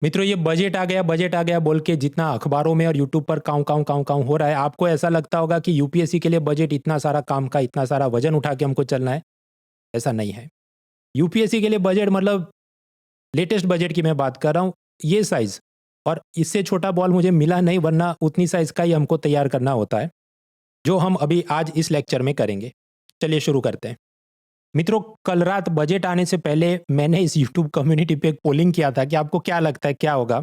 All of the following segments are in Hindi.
मित्रों, ये बजट आ गया बोल के जितना अखबारों में और यूट्यूब पर काऊ काऊ काऊ काऊ हो रहा है, आपको ऐसा लगता होगा कि यूपीएससी के लिए बजट इतना सारा काम का, इतना सारा वजन उठा के हमको चलना है। ऐसा नहीं है। यूपीएससी के लिए बजट मतलब लेटेस्ट बजट की मैं बात कर रहा हूँ, ये साइज और इससे छोटा बॉल मुझे मिला नहीं, वरना उतनी साइज का ही हमको तैयार करना होता है, जो हम अभी आज इस लेक्चर में करेंगे। चलिए शुरू करते हैं। मित्रों, कल रात बजट आने से पहले मैंने इस यूट्यूब कम्युनिटी पे एक पोलिंग किया था कि आपको क्या लगता है क्या होगा।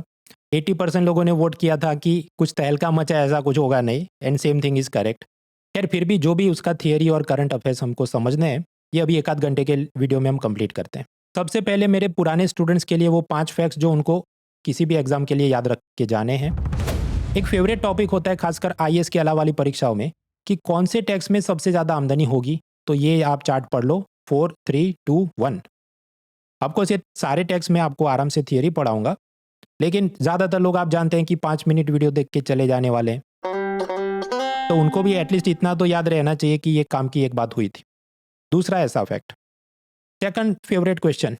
80% लोगों ने वोट किया था कि कुछ तहलका मचा, ऐसा कुछ होगा नहीं, and same thing is correct. खैर फिर भी जो भी उसका थियरी और करंट अफेयर्स हमको समझने हैं, ये अभी 1 आध घंटे के वीडियो में हम कंप्लीट करते हैं। सबसे पहले मेरे पुराने स्टूडेंट्स के लिए वो 5 फैक्ट्स जो उनको किसी भी एग्जाम के लिए याद रख के जाने हैं। एक फेवरेट टॉपिक होता है खासकर आईएएस के अलावा वाली परीक्षाओं में कि कौन से टैक्स में सबसे ज़्यादा आमदनी होगी। तो ये आप चार्ट पढ़ लो, 4 3 2 1। आपको से सारे टैक्स में आपको आराम से थियरी पढ़ाऊंगा, लेकिन ज़्यादातर लोग आप जानते हैं कि 5 मिनट वीडियो देख के चले जाने वाले हैं, तो उनको भी एटलीस्ट इतना तो याद रहना चाहिए कि ये काम की एक बात हुई थी। दूसरा ऐसा फैक्ट, सेकंड फेवरेट क्वेश्चन,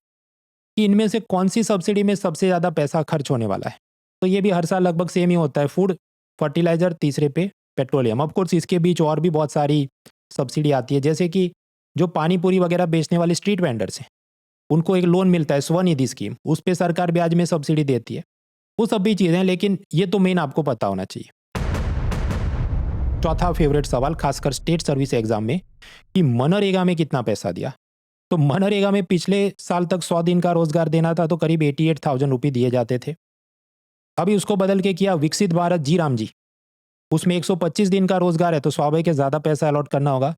कि इनमें से कौन सी सब्सिडी में सबसे ज़्यादा पैसा खर्च होने वाला है। तो ये भी हर साल लगभग सेम ही होता है, फूड, फर्टिलाइजर, तीसरे पे पेट्रोलियम। ऑफकोर्स इसके बीच और भी बहुत सारी सब्सिडी आती है, जैसे कि जो पानी पूरी वगैरह बेचने वाले स्ट्रीट वेंडर्स हैं, उनको एक लोन मिलता है स्वनिधि स्कीम, उस पर सरकार ब्याज में सब्सिडी देती है। वो सब भी चीज़ें, लेकिन ये तो मेन आपको पता होना चाहिए। चौथा फेवरेट सवाल, खासकर स्टेट सर्विस एग्जाम में, कि मनरेगा में कितना पैसा दिया। तो मनरेगा में पिछले साल तक 100 दिन का रोजगार देना था, तो करीब 88,000 रुपये दिए जाते थे। अभी उसको बदल के किया विकसित भारत जी राम जी, उसमें 125 दिन का रोजगार है, तो स्वाभाविक है ज़्यादा पैसा अलॉट करना होगा।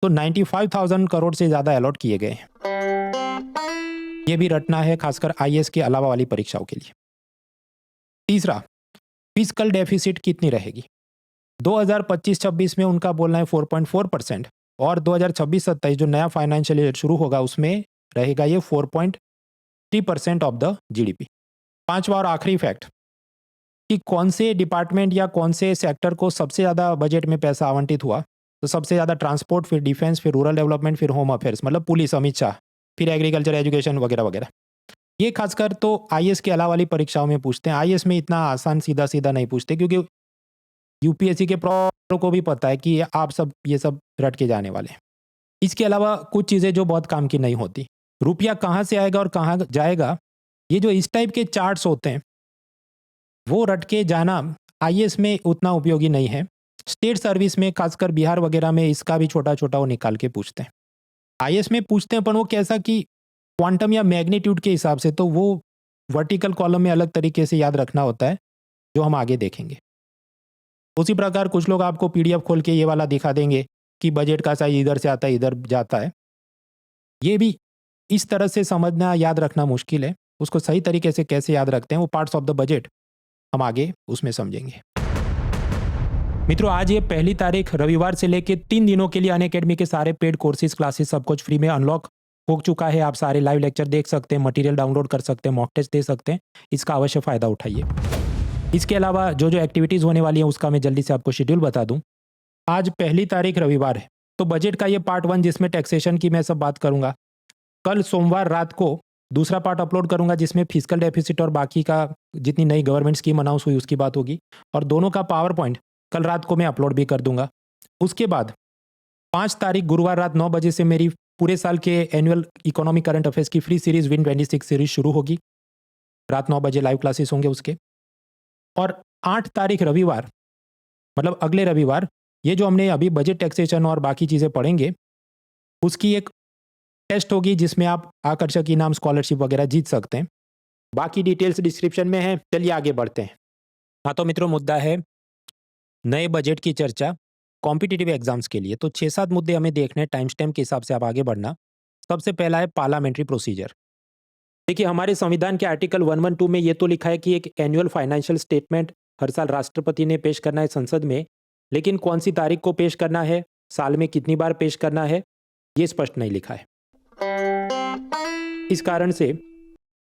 तो 95,000 करोड़ से ज़्यादा अलॉट किए गए हैं। ये भी रटना है, खासकर आईएएस के अलावा वाली परीक्षाओं के लिए। तीसरा, फिस्कल डेफिसिट कितनी रहेगी। 2025-26 में उनका बोलना है 4.4%, और 2026-27 जो नया फाइनेंशियल ईयर शुरू होगा उसमें रहेगा ये 4.3% ऑफ द जीडीपी। पांचवा और आखिरी फैक्ट, कि कौन से डिपार्टमेंट या कौन से सेक्टर को सबसे ज़्यादा बजट में पैसा आवंटित हुआ। तो सबसे ज़्यादा ट्रांसपोर्ट, फिर डिफेंस, फिर रूरल डेवलपमेंट, फिर होम अफेयर्स, मतलब पुलिस, अमित शाह, फिर एग्रीकल्चर, एजुकेशन वगैरह वगैरह। ये खासकर तो आईएएस के अलावा वाली परीक्षाओं में पूछते हैं। आईएएस में इतना आसान सीधा सीधा नहीं पूछते, क्योंकि यूपीएससी के प्रो को भी पता है कि आप सब ये सब रट के जाने वाले हैं। इसके अलावा कुछ चीज़ें जो बहुत काम की नहीं होती, रुपया कहाँ से आएगा और कहाँ जाएगा, ये जो इस टाइप के चार्ट्स होते हैं वो रट के जाना आईएएस में उतना उपयोगी नहीं है। स्टेट सर्विस में, खासकर बिहार वगैरह में, इसका भी छोटा छोटा वो निकाल के पूछते हैं। आईएएस में पूछते हैं, पर वो कैसा कि क्वांटम या मैग्नीट्यूड के हिसाब से, तो वो वर्टिकल कॉलम में अलग तरीके से याद रखना होता है, जो हम आगे देखेंगे। उसी प्रकार कुछ लोग आपको पीडीएफ खोल के ये वाला दिखा देंगे कि बजट का साइज इधर से आता है, इधर जाता है। ये भी इस तरह से समझना, याद रखना मुश्किल है। उसको सही तरीके से कैसे याद रखते हैं, वो पार्ट्स ऑफ द बजट हम आगे उसमें समझेंगे। मित्रों, आज ये 1 तारीख रविवार से लेके 3 दिनों के लिए अनअकैडमी के सारे पेड कोर्सेज, क्लासेस सब कुछ फ्री में अनलॉक हो चुका है। आप सारे लाइव लेक्चर देख सकते हैं, मटेरियल डाउनलोड कर सकते हैं, मॉक टेस्ट दे सकते हैं। इसका अवश्य फ़ायदा उठाइए। इसके अलावा जो जो एक्टिविटीज़ होने वाली हैं उसका मैं जल्दी से आपको शेड्यूल बता दूं। आज 1 तारीख रविवार है, तो बजट का ये पार्ट 1 जिसमें टैक्सेशन की मैं सब बात करूंगा। कल सोमवार रात को दूसरा पार्ट अपलोड करूंगा, जिसमें फिस्कल डेफिसिट और बाकी का जितनी नई गवर्नमेंट स्कीम अनाउंस हुई उसकी बात होगी, और दोनों का पावर पॉइंट कल रात को मैं अपलोड भी कर दूंगा। उसके बाद 5 तारीख गुरुवार रात 9 बजे से मेरी पूरे साल के एनुअल इकोनॉमिक करंट अफेयर्स की फ्री सीरीज विन 26 सीरीज शुरू होगी। रात 9 बजे लाइव क्लासेस होंगे उसके। और 8 तारीख रविवार, मतलब अगले रविवार, ये जो हमने अभी बजट, टैक्सेशन और बाकी चीज़ें पढ़ेंगे, उसकी एक टेस्ट होगी जिसमें आप आकर्षक इनाम, स्कॉलरशिप वगैरह जीत सकते हैं। बाकी डिटेल्स डिस्क्रिप्शन में है। चलिए आगे बढ़ते हैं। हाँ तो मित्रों, मुद्दा है नए बजट की चर्चा कॉम्पिटिटिव एग्जाम्स के लिए। तो 6-7 मुद्दे हमें देखने, टाइम स्टैम्प के हिसाब से आप आगे बढ़ना। सबसे पहला है पार्लियामेंट्री प्रोसीजर। देखिए, हमारे संविधान के आर्टिकल 112 में ये तो लिखा है कि एक एनुअल फाइनेंशियल स्टेटमेंट हर साल राष्ट्रपति ने पेश करना है संसद में, लेकिन कौन सी तारीख को पेश करना है, साल में कितनी बार पेश करना है, ये स्पष्ट नहीं लिखा है। इस कारण से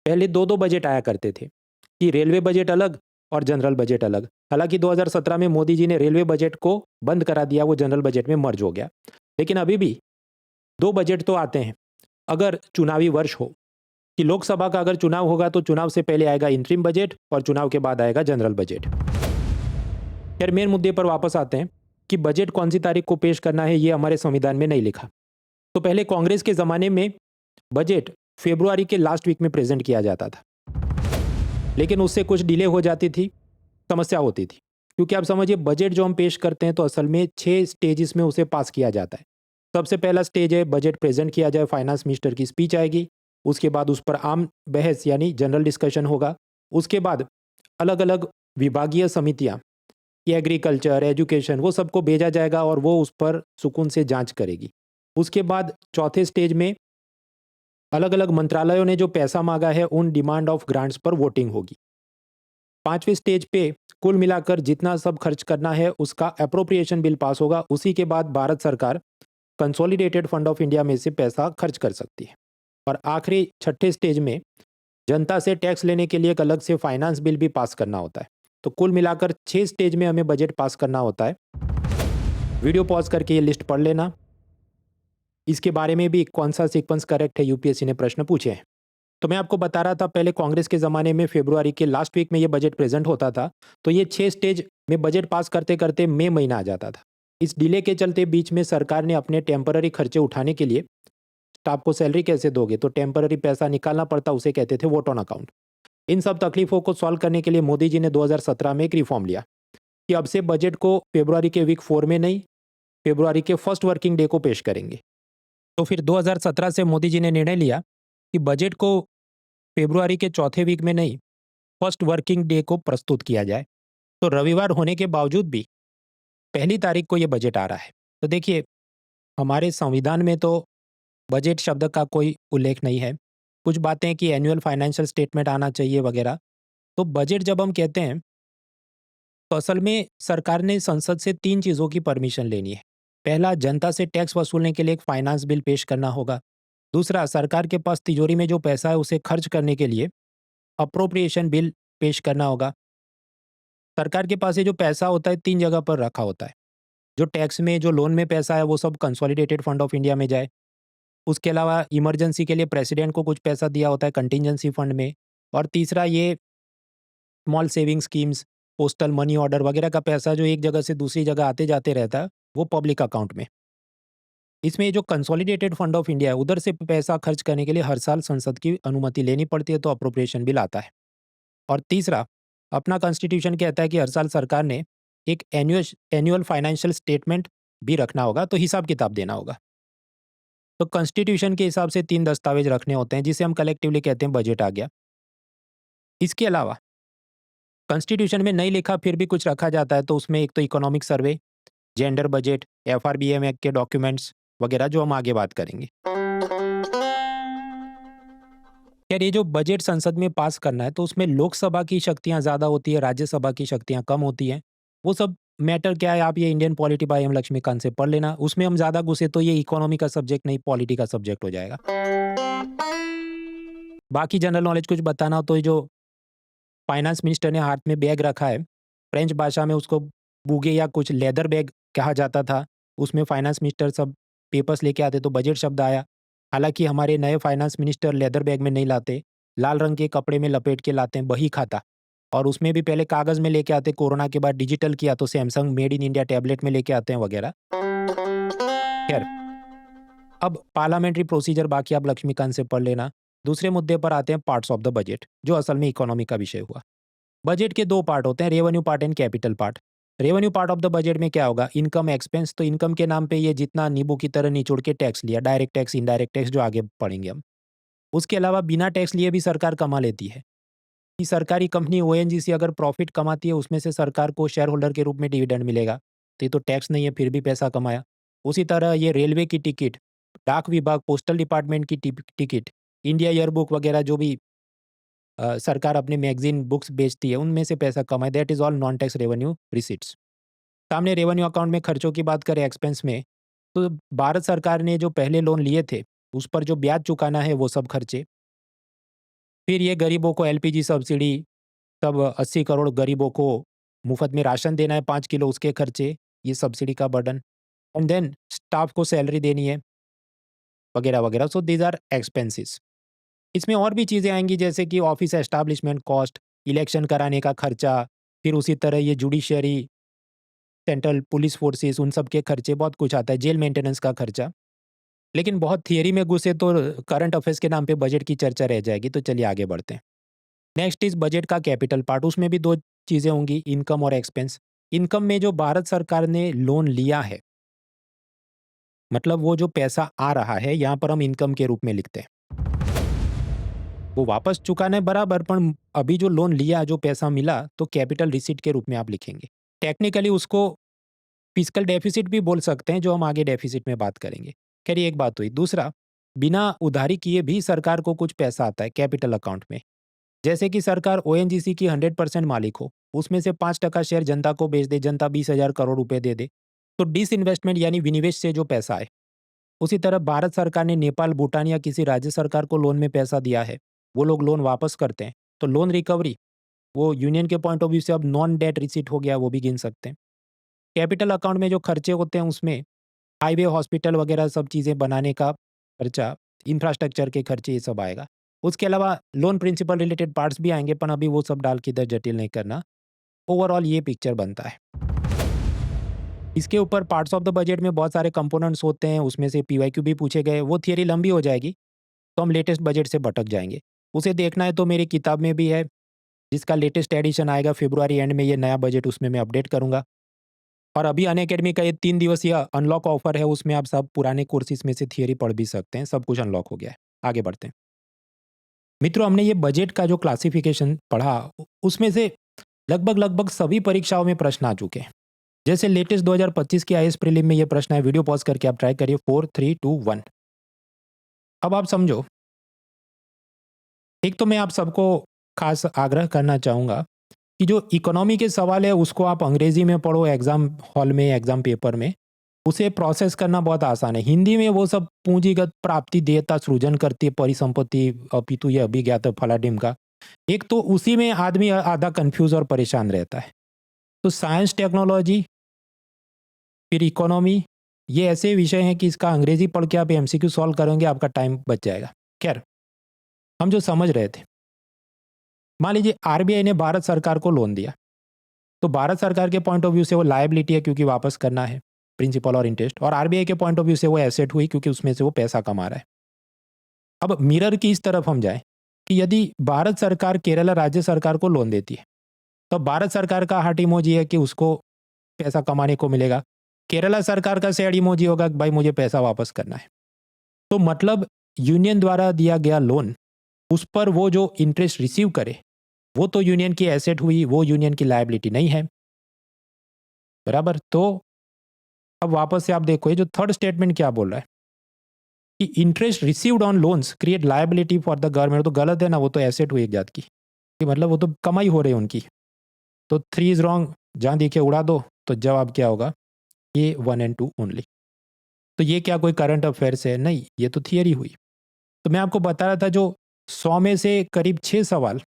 पहले 2-2 बजट आया करते थे, कि रेलवे बजट अलग और जनरल बजट अलग। हालांकि 2017 में मोदी जी ने रेलवे बजट को बंद करा दिया, वो जनरल बजट में मर्ज हो गया। लेकिन अभी भी 2 बजट तो आते हैं। अगर चुनावी वर्ष हो कि लोकसभा का अगर चुनाव होगा तो चुनाव से पहले आएगा इंटरिम बजट और चुनाव के बाद आएगा जनरल बजट। फिर मेन मुद्दे पर वापस आते हैं कि बजट कौन सी तारीख को पेश करना है, ये हमारे संविधान में नहीं लिखा। तो पहले कांग्रेस के ज़माने में बजट फरवरी के लास्ट वीक में प्रेजेंट किया जाता था, लेकिन उससे कुछ डिले हो जाती थी, समस्या होती थी। क्योंकि आप समझिए बजट जो हम पेश करते हैं तो असल में 6 स्टेजेस में उसे पास किया जाता है। सबसे पहला स्टेज है बजट प्रेजेंट किया जाए, फाइनेंस मिनिस्टर की स्पीच आएगी, उसके बाद उस पर आम बहस यानी जनरल डिस्कशन होगा। उसके बाद अलग अलग विभागीय समितियाँ, एग्रीकल्चर, एजुकेशन, वो सबको भेजा जाएगा और वो उस पर सुकून से जांच करेगी। उसके बाद चौथे स्टेज में अलग अलग मंत्रालयों ने जो पैसा मांगा है उन डिमांड ऑफ ग्रांट्स पर वोटिंग होगी। पांचवें स्टेज पे कुल मिलाकर जितना सब खर्च करना है उसका अप्रोप्रिएशन बिल पास होगा। उसी के बाद भारत सरकार कंसोलिडेटेड फंड ऑफ इंडिया में से पैसा खर्च कर सकती है। और आखिरी छठे स्टेज में जनता से टैक्स लेने के लिए एक अलग से फाइनेंस बिल भी पास करना होता है। तो कुल मिलाकर 6 स्टेज में हमें बजट पास करना होता है। वीडियो पॉज करके ये लिस्ट पढ़ लेना। इसके बारे में भी कौन सा सीक्वेंस करेक्ट है यूपीएससी ने प्रश्न पूछे हैं। तो मैं आपको बता रहा था पहले कांग्रेस के ज़माने में फरवरी के लास्ट वीक में ये बजट प्रेजेंट होता था, तो ये 6 स्टेज में बजट पास करते करते मई महीना आ जाता था। इस डिले के चलते बीच में सरकार ने अपने टेम्पररी खर्चे उठाने के लिए स्टाफ को सैलरी कैसे दोगे, तो टेम्पररी पैसा निकालना पड़ता, उसे कहते थे वोट ऑन अकाउंट। इन सब तकलीफों को सॉल्व करने के लिए मोदी जी ने 2017 में एक रिफॉर्म लिया कि अब से बजट को फरवरी के वीक 4 में नहीं, फरवरी के फर्स्ट वर्किंग डे को पेश करेंगे। तो फिर 2017 से मोदी जी ने निर्णय लिया कि बजट को फरवरी के चौथे वीक में नहीं, फर्स्ट वर्किंग डे को प्रस्तुत किया जाए। तो रविवार होने के बावजूद भी पहली तारीख को ये बजट आ रहा है। तो देखिए हमारे संविधान में तो बजट शब्द का कोई उल्लेख नहीं है। कुछ बातें कि एनुअल फाइनेंशियल स्टेटमेंट आना चाहिए वगैरह। तो बजट जब हम कहते हैं तो असल में सरकार ने संसद से 3 चीज़ों की परमिशन लेनी है। पहला, जनता से टैक्स वसूलने के लिए एक फाइनेंस बिल पेश करना होगा। दूसरा, सरकार के पास तिजोरी में जो पैसा है उसे खर्च करने के लिए अप्रोप्रिएशन बिल पेश करना होगा। सरकार के पास ये जो पैसा होता है 3 जगह पर रखा होता है। जो टैक्स में, जो लोन में पैसा है वो सब कंसोलिडेटेड फंड ऑफ इंडिया में जाए। उसके अलावा इमरजेंसी के लिए प्रेसिडेंट को कुछ पैसा दिया होता है कंटिजेंसी फंड में। और तीसरा, ये small saving schemes, postal money order वगैरह का पैसा जो एक जगह से दूसरी जगह आते जाते रहता है वो पब्लिक अकाउंट में। इसमें जो कंसोलिडेटेड फंड ऑफ इंडिया है उधर से पैसा खर्च करने के लिए हर साल संसद की अनुमति लेनी पड़ती है, तो अप्रोप्रिएशन बिल आता है। और तीसरा, अपना कॉन्स्टिट्यूशन कहता है कि हर साल सरकार ने एक एनुअल फाइनेंशियल स्टेटमेंट भी रखना होगा, तो हिसाब किताब देना होगा। तो कॉन्स्टिट्यूशन के हिसाब से 3 दस्तावेज रखने होते हैं जिसे हम कलेक्टिवली कहते हैं बजट आ गया। इसके अलावा कॉन्स्टिट्यूशन में नहीं लिखा फिर भी कुछ रखा जाता है, तो उसमें एक तो economic survey, gender budget, FRBM act के डॉक्यूमेंट्स वगैरह जो हम आगे बात करेंगे। यार ये जो बजट संसद में पास करना है तो उसमें लोकसभा की शक्तियां ज़्यादा होती है, राज्यसभा की शक्तियां कम होती हैं। वो सब मैटर क्या है, आप ये Indian polity by M Laxmikanth से पढ़ लेना। उसमें हम ज़्यादा घुसे तो ये इकोनॉमी का सब्जेक्ट नहीं, पॉलिटी का सब्जेक्ट हो जाएगा। बाकी जनरल नॉलेज कुछ बताना हो तो ये जो फाइनेंस मिनिस्टर ने हाथ में बैग रखा है, फ्रेंच भाषा में उसको बूगे या कुछ लेदर बैग कहा जाता था। उसमें फाइनेंस मिनिस्टर सब पेपर्स लेके आते तो बजट शब्द आया। हालांकि हमारे नए फाइनेंस मिनिस्टर लेदर बैग में नहीं लाते, लाल रंग के कपड़े में लपेट के लाते हैं, बही खाता। और उसमें भी पहले कागज़ में लेके आते, कोरोना के बाद डिजिटल किया तो Samsung made in India tablet में लेके आते हैं वगैरह। खैर, अब पार्लियामेंट्री प्रोसीजर बाकी आप लक्ष्मीकांत से पढ़ लेना। दूसरे मुद्दे पर आते हैं पार्ट्स ऑफ द बजट, जो असल में इकोनॉमी का विषय हुआ। बजट के 2 पार्ट होते हैं, revenue part and capital part. Revenue part of the budget में क्या होगा, इनकम एक्सपेंस। तो इनकम के नाम पे ये जितना नींबू की तरह निचोड़ के टैक्स लिया, डायरेक्ट टैक्स, इनडायरेक्ट टैक्स, जो आगे पढ़ेंगे हम। उसके अलावा बिना टैक्स लिए भी सरकार कमा लेती है। कि सरकारी कंपनी ओएनजीसी अगर प्रॉफिट कमाती है उसमें से सरकार को शेयर होल्डर के रूप में डिविडेंड मिलेगा, तो ये तो टैक्स नहीं है फिर भी पैसा कमाया। उसी तरह ये रेलवे की टिकट, डाक विभाग, पोस्टल डिपार्टमेंट की टिकट, इंडिया ईयर बुक वगैरह जो भी सरकार अपने मैगजीन बुक्स बेचती है उनमें से पैसा कमाए, that is all non tax revenue receipts. सामने रेवेन्यू अकाउंट में खर्चों की बात करें, एक्सपेंस में, तो भारत सरकार ने जो पहले लोन लिए थे उस पर जो ब्याज चुकाना है वो सब खर्चे। फिर ये गरीबों को एलपीजी सब्सिडी, तब 80 करोड़ गरीबों को मुफ्त में राशन देना है 5 किलो, उसके खर्चे, ये सब्सिडी का बर्डन। एंड देन स्टाफ को सैलरी देनी है वगैरह वगैरह। So these are expenses. इसमें और भी चीज़ें आएंगी जैसे कि ऑफिस एस्टैब्लिशमेंट कॉस्ट, इलेक्शन कराने का खर्चा, फिर उसी तरह ये जुडिशरी, सेंट्रल पुलिस फोर्सेस, उन सब के खर्चे, बहुत कुछ आता है, जेल मेंटेनेंस का खर्चा। लेकिन बहुत थियरी में घुसे तो करंट अफेयर्स के नाम पे बजट की चर्चा रह जाएगी, तो चलिए आगे बढ़ते हैं। नेक्स्ट इज बजट का कैपिटल पार्ट। उसमें भी 2 चीज़ें होंगी, इनकम और एक्सपेंस। इनकम में जो भारत सरकार ने लोन लिया है, मतलब वो जो पैसा आ रहा है, यहाँ पर हम इनकम के रूप में लिखते हैं। वो वापस चुकाना है बराबर, पर अभी जो लोन लिया, जो पैसा मिला, तो कैपिटल रिसीट के रूप में आप लिखेंगे। टेक्निकली उसको फिस्कल डेफिसिट भी बोल सकते हैं, जो हम आगे डेफिसिट में बात करेंगे। खैर ये एक बात हुई। दूसरा, बिना उधारी किए भी सरकार को कुछ पैसा आता है कैपिटल अकाउंट में। जैसे कि सरकार ओएनजीसी की 100% मालिक हो, उसमें से 5% शेयर जनता को बेच दे, जनता 20,000 करोड़ रुपए दे दे, तो डिसइन्वेस्टमेंट यानी विनिवेश से जो पैसा आए। उसी तरह भारत सरकार ने नेपाल, भूटान या किसी राज्य सरकार को लोन में पैसा दिया है, वो लोग लोन वापस करते हैं, तो लोन रिकवरी वो यूनियन के पॉइंट ऑफ व्यू से अब नॉन डेट रिसीट हो गया, वो भी गिन सकते हैं। कैपिटल अकाउंट में जो खर्चे होते हैं उसमें हाईवे, हॉस्पिटल वगैरह सब चीज़ें बनाने का खर्चा, इंफ्रास्ट्रक्चर के खर्चे, ये सब आएगा। उसके अलावा लोन प्रिंसिपल रिलेटेड पार्ट्स भी आएँगे, पर अभी वो सब डाल के इधर जटिल नहीं करना। ओवरऑल ये पिक्चर बनता है। इसके ऊपर पार्ट्स ऑफ द बजट में बहुत सारे कंपोनेंट्स होते हैं, उसमें से पीवाईक्यू भी पूछे गए। वो थियरी लंबी हो जाएगी, तो हम लेटेस्ट बजट से भटक जाएँगे। उसे देखना है तो मेरी किताब में भी है, जिसका लेटेस्ट एडिशन आएगा फ़ेब्रुअरी एंड में, ये नया बजट उसमें मैं अपडेट करूँगा। और अभी अनअकैडमी का ये 3 दिवसीय अनलॉक ऑफर है, उसमें आप सब पुराने कोर्सेज़ में से थियरी पढ़ भी सकते हैं, सब कुछ अनलॉक हो गया है। आगे बढ़ते हैं। मित्रों, हमने ये बजट का जो क्लासिफिकेशन पढ़ा, उसमें से लगभग सभी परीक्षाओं में प्रश्न आ चुके हैं। जैसे लेटेस्ट 2025 की आईएएस प्रीलिम में ये प्रश्न है, वीडियो पॉज़ करके आप ट्राई करिए। 4, 3, 2, 1। अब आप समझो, एक तो मैं आप सबको खास आग्रह करना चाहूँगा कि जो इकोनॉमी के सवाल है उसको आप अंग्रेजी में पढ़ो एग्जाम हॉल में, एग्जाम पेपर में। उसे प्रोसेस करना बहुत आसान है। हिंदी में वो सब पूंजीगत प्राप्ति, देयता, सृजन करती है, परिसंपत्ति, अपितु ये अभिज्ञात फलाडिम का। एक तो उसी में आदमी आधा कंफ्यूज और परेशान रहता है। तो साइंस, टेक्नोलॉजी, फिर इकोनॉमी, ये ऐसे विषय हैं कि इसका अंग्रेजी पढ़ के आप एमसीक्यू सॉल्व करेंगे, आपका टाइम बच जाएगा। खैर, हम जो समझ रहे थे, मान लीजिए आरबीआई ने भारत सरकार को लोन दिया, तो भारत सरकार के पॉइंट ऑफ व्यू से वो लायबिलिटी है क्योंकि वापस करना है प्रिंसिपल और इंटरेस्ट, और आरबीआई के पॉइंट ऑफ व्यू से वो एसेट हुई क्योंकि उसमें से वो पैसा कमा रहा है। अब मिरर की इस तरफ हम जाएं कि यदि भारत सरकार केरला राज्य सरकार को लोन देती है, तो भारत सरकार का हार्ट इमोजी है कि उसको पैसा कमाने को मिलेगा। केरला सरकार का सैड इमोजी होगा कि भाई मुझे पैसा वापस करना है। तो मतलब यूनियन द्वारा दिया गया लोन, उस पर वो जो इंटरेस्ट रिसीव करे, वो तो यूनियन की एसेट हुई, वो यूनियन की लायबिलिटी नहीं है, बराबर। तो अब वापस से आप देखो, ये जो थर्ड स्टेटमेंट क्या बोल रहा है कि interest received on loans create liability for the government, तो गलत है ना, वो तो एसेट हुई एक जात की, कि मतलब वो तो कमाई हो रही है उनकी। तो 3 इज रॉन्ग, जहाँ देखिए उड़ा दो, तो जवाब क्या होगा, ये 1 एंड 2 ओनली। तो ये क्या कोई करंट अफेयर्स है? नहीं, ये तो थियरी हुई। तो मैं आपको बता रहा था, जो 100 में से करीब 6 सवाल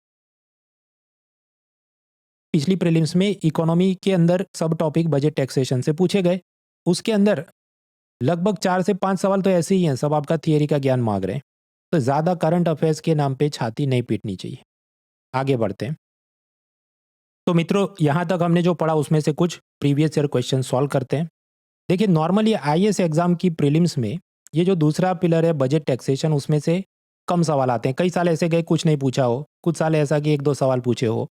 पिछली प्रीलिम्स में इकोनॉमी के अंदर सब टॉपिक बजट टैक्सेशन से पूछे गए, उसके अंदर लगभग 4 से 5 सवाल तो ऐसे ही हैं, सब आपका थियरी का ज्ञान मांग रहे हैं। तो ज़्यादा करंट अफेयर्स के नाम पे छाती नहीं पीटनी चाहिए। आगे बढ़ते हैं। तो मित्रों, यहाँ तक हमने जो पढ़ा उसमें से कुछ प्रीवियस ईयर क्वेश्चन सॉल्व करते हैं। देखिए, नॉर्मली आईएएस एग्जाम की प्रीलिम्स में ये जो दूसरा पिलर है बजट टैक्सेशन, उसमें से कम सवाल आते हैं। कई साल ऐसे गए कुछ नहीं पूछा हो, कुछ साल ऐसा कि 1-2 सवाल पूछे हो।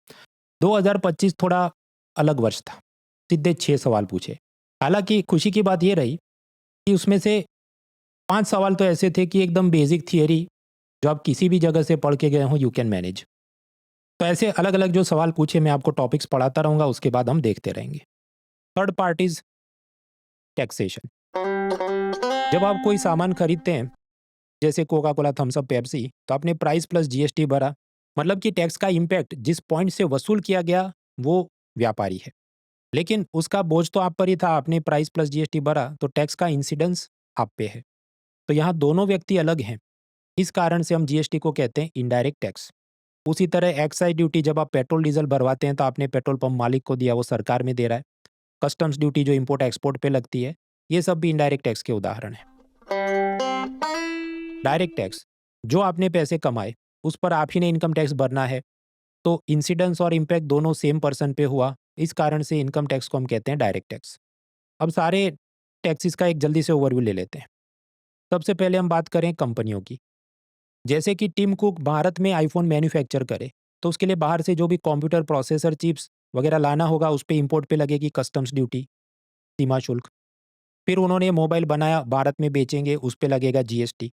2025 थोड़ा अलग वर्ष था, सीधे 6 सवाल पूछे। हालांकि खुशी की बात ये रही कि उसमें से 5 सवाल तो ऐसे थे कि एकदम बेसिक थियरी, जो आप किसी भी जगह से पढ़ के गए हो, यू कैन मैनेज। तो ऐसे अलग अलग जो सवाल पूछे, मैं आपको टॉपिक्स पढ़ाता रहूँगा, उसके बाद हम देखते रहेंगे। Third part is taxation. जब आप कोई सामान खरीदते हैं, जैसे Coca Cola, Thums Up, Pepsi, तो आपने प्राइस प्लस जीएसटी भरा, मतलब कि टैक्स का इम्पैक्ट जिस पॉइंट से वसूल किया गया वो व्यापारी है, लेकिन उसका बोझ तो आप पर ही था। आपने प्राइस प्लस जीएसटी भरा, तो टैक्स का इंसिडेंस आप पे है। तो यहाँ दोनों व्यक्ति अलग हैं, इस कारण से हम जीएसटी को कहते हैं इनडायरेक्ट टैक्स। उसी तरह एक्साइज ड्यूटी, जब आप पेट्रोल डीजल भरवाते हैं तो आपने पेट्रोल पंप मालिक को दिया, वो सरकार में दे रहा है। कस्टम्स ड्यूटी जो इंपोर्ट एक्सपोर्ट पे लगती है, ये सब भी इनडायरेक्ट टैक्स के उदाहरण है। डायरेक्ट टैक्स, जो आपने पैसे कमाए उस पर आप ही ने इनकम टैक्स भरना है। तो इंसिडेंस और इम्पैक्ट दोनों सेम पर्सन पे हुआ, इस कारण से इनकम टैक्स को हम कहते हैं डायरेक्ट टैक्स। अब सारे टैक्सेस का एक जल्दी से ओवरव्यू ले लेते हैं। सबसे पहले हम बात करें कंपनियों की। जैसे कि टिम कुक भारत में आईफोन मैन्युफैक्चर करे, तो उसके लिए बाहर से जो भी कंप्यूटर प्रोसेसर चिप्स वगैरह लाना होगा, उस पे इंपोर्ट पे लगेगी कस्टम्स ड्यूटी, सीमा शुल्क। फिर उन्होंने मोबाइल बनाया, भारत में बेचेंगे, उस पे लगेगा जीएसटी।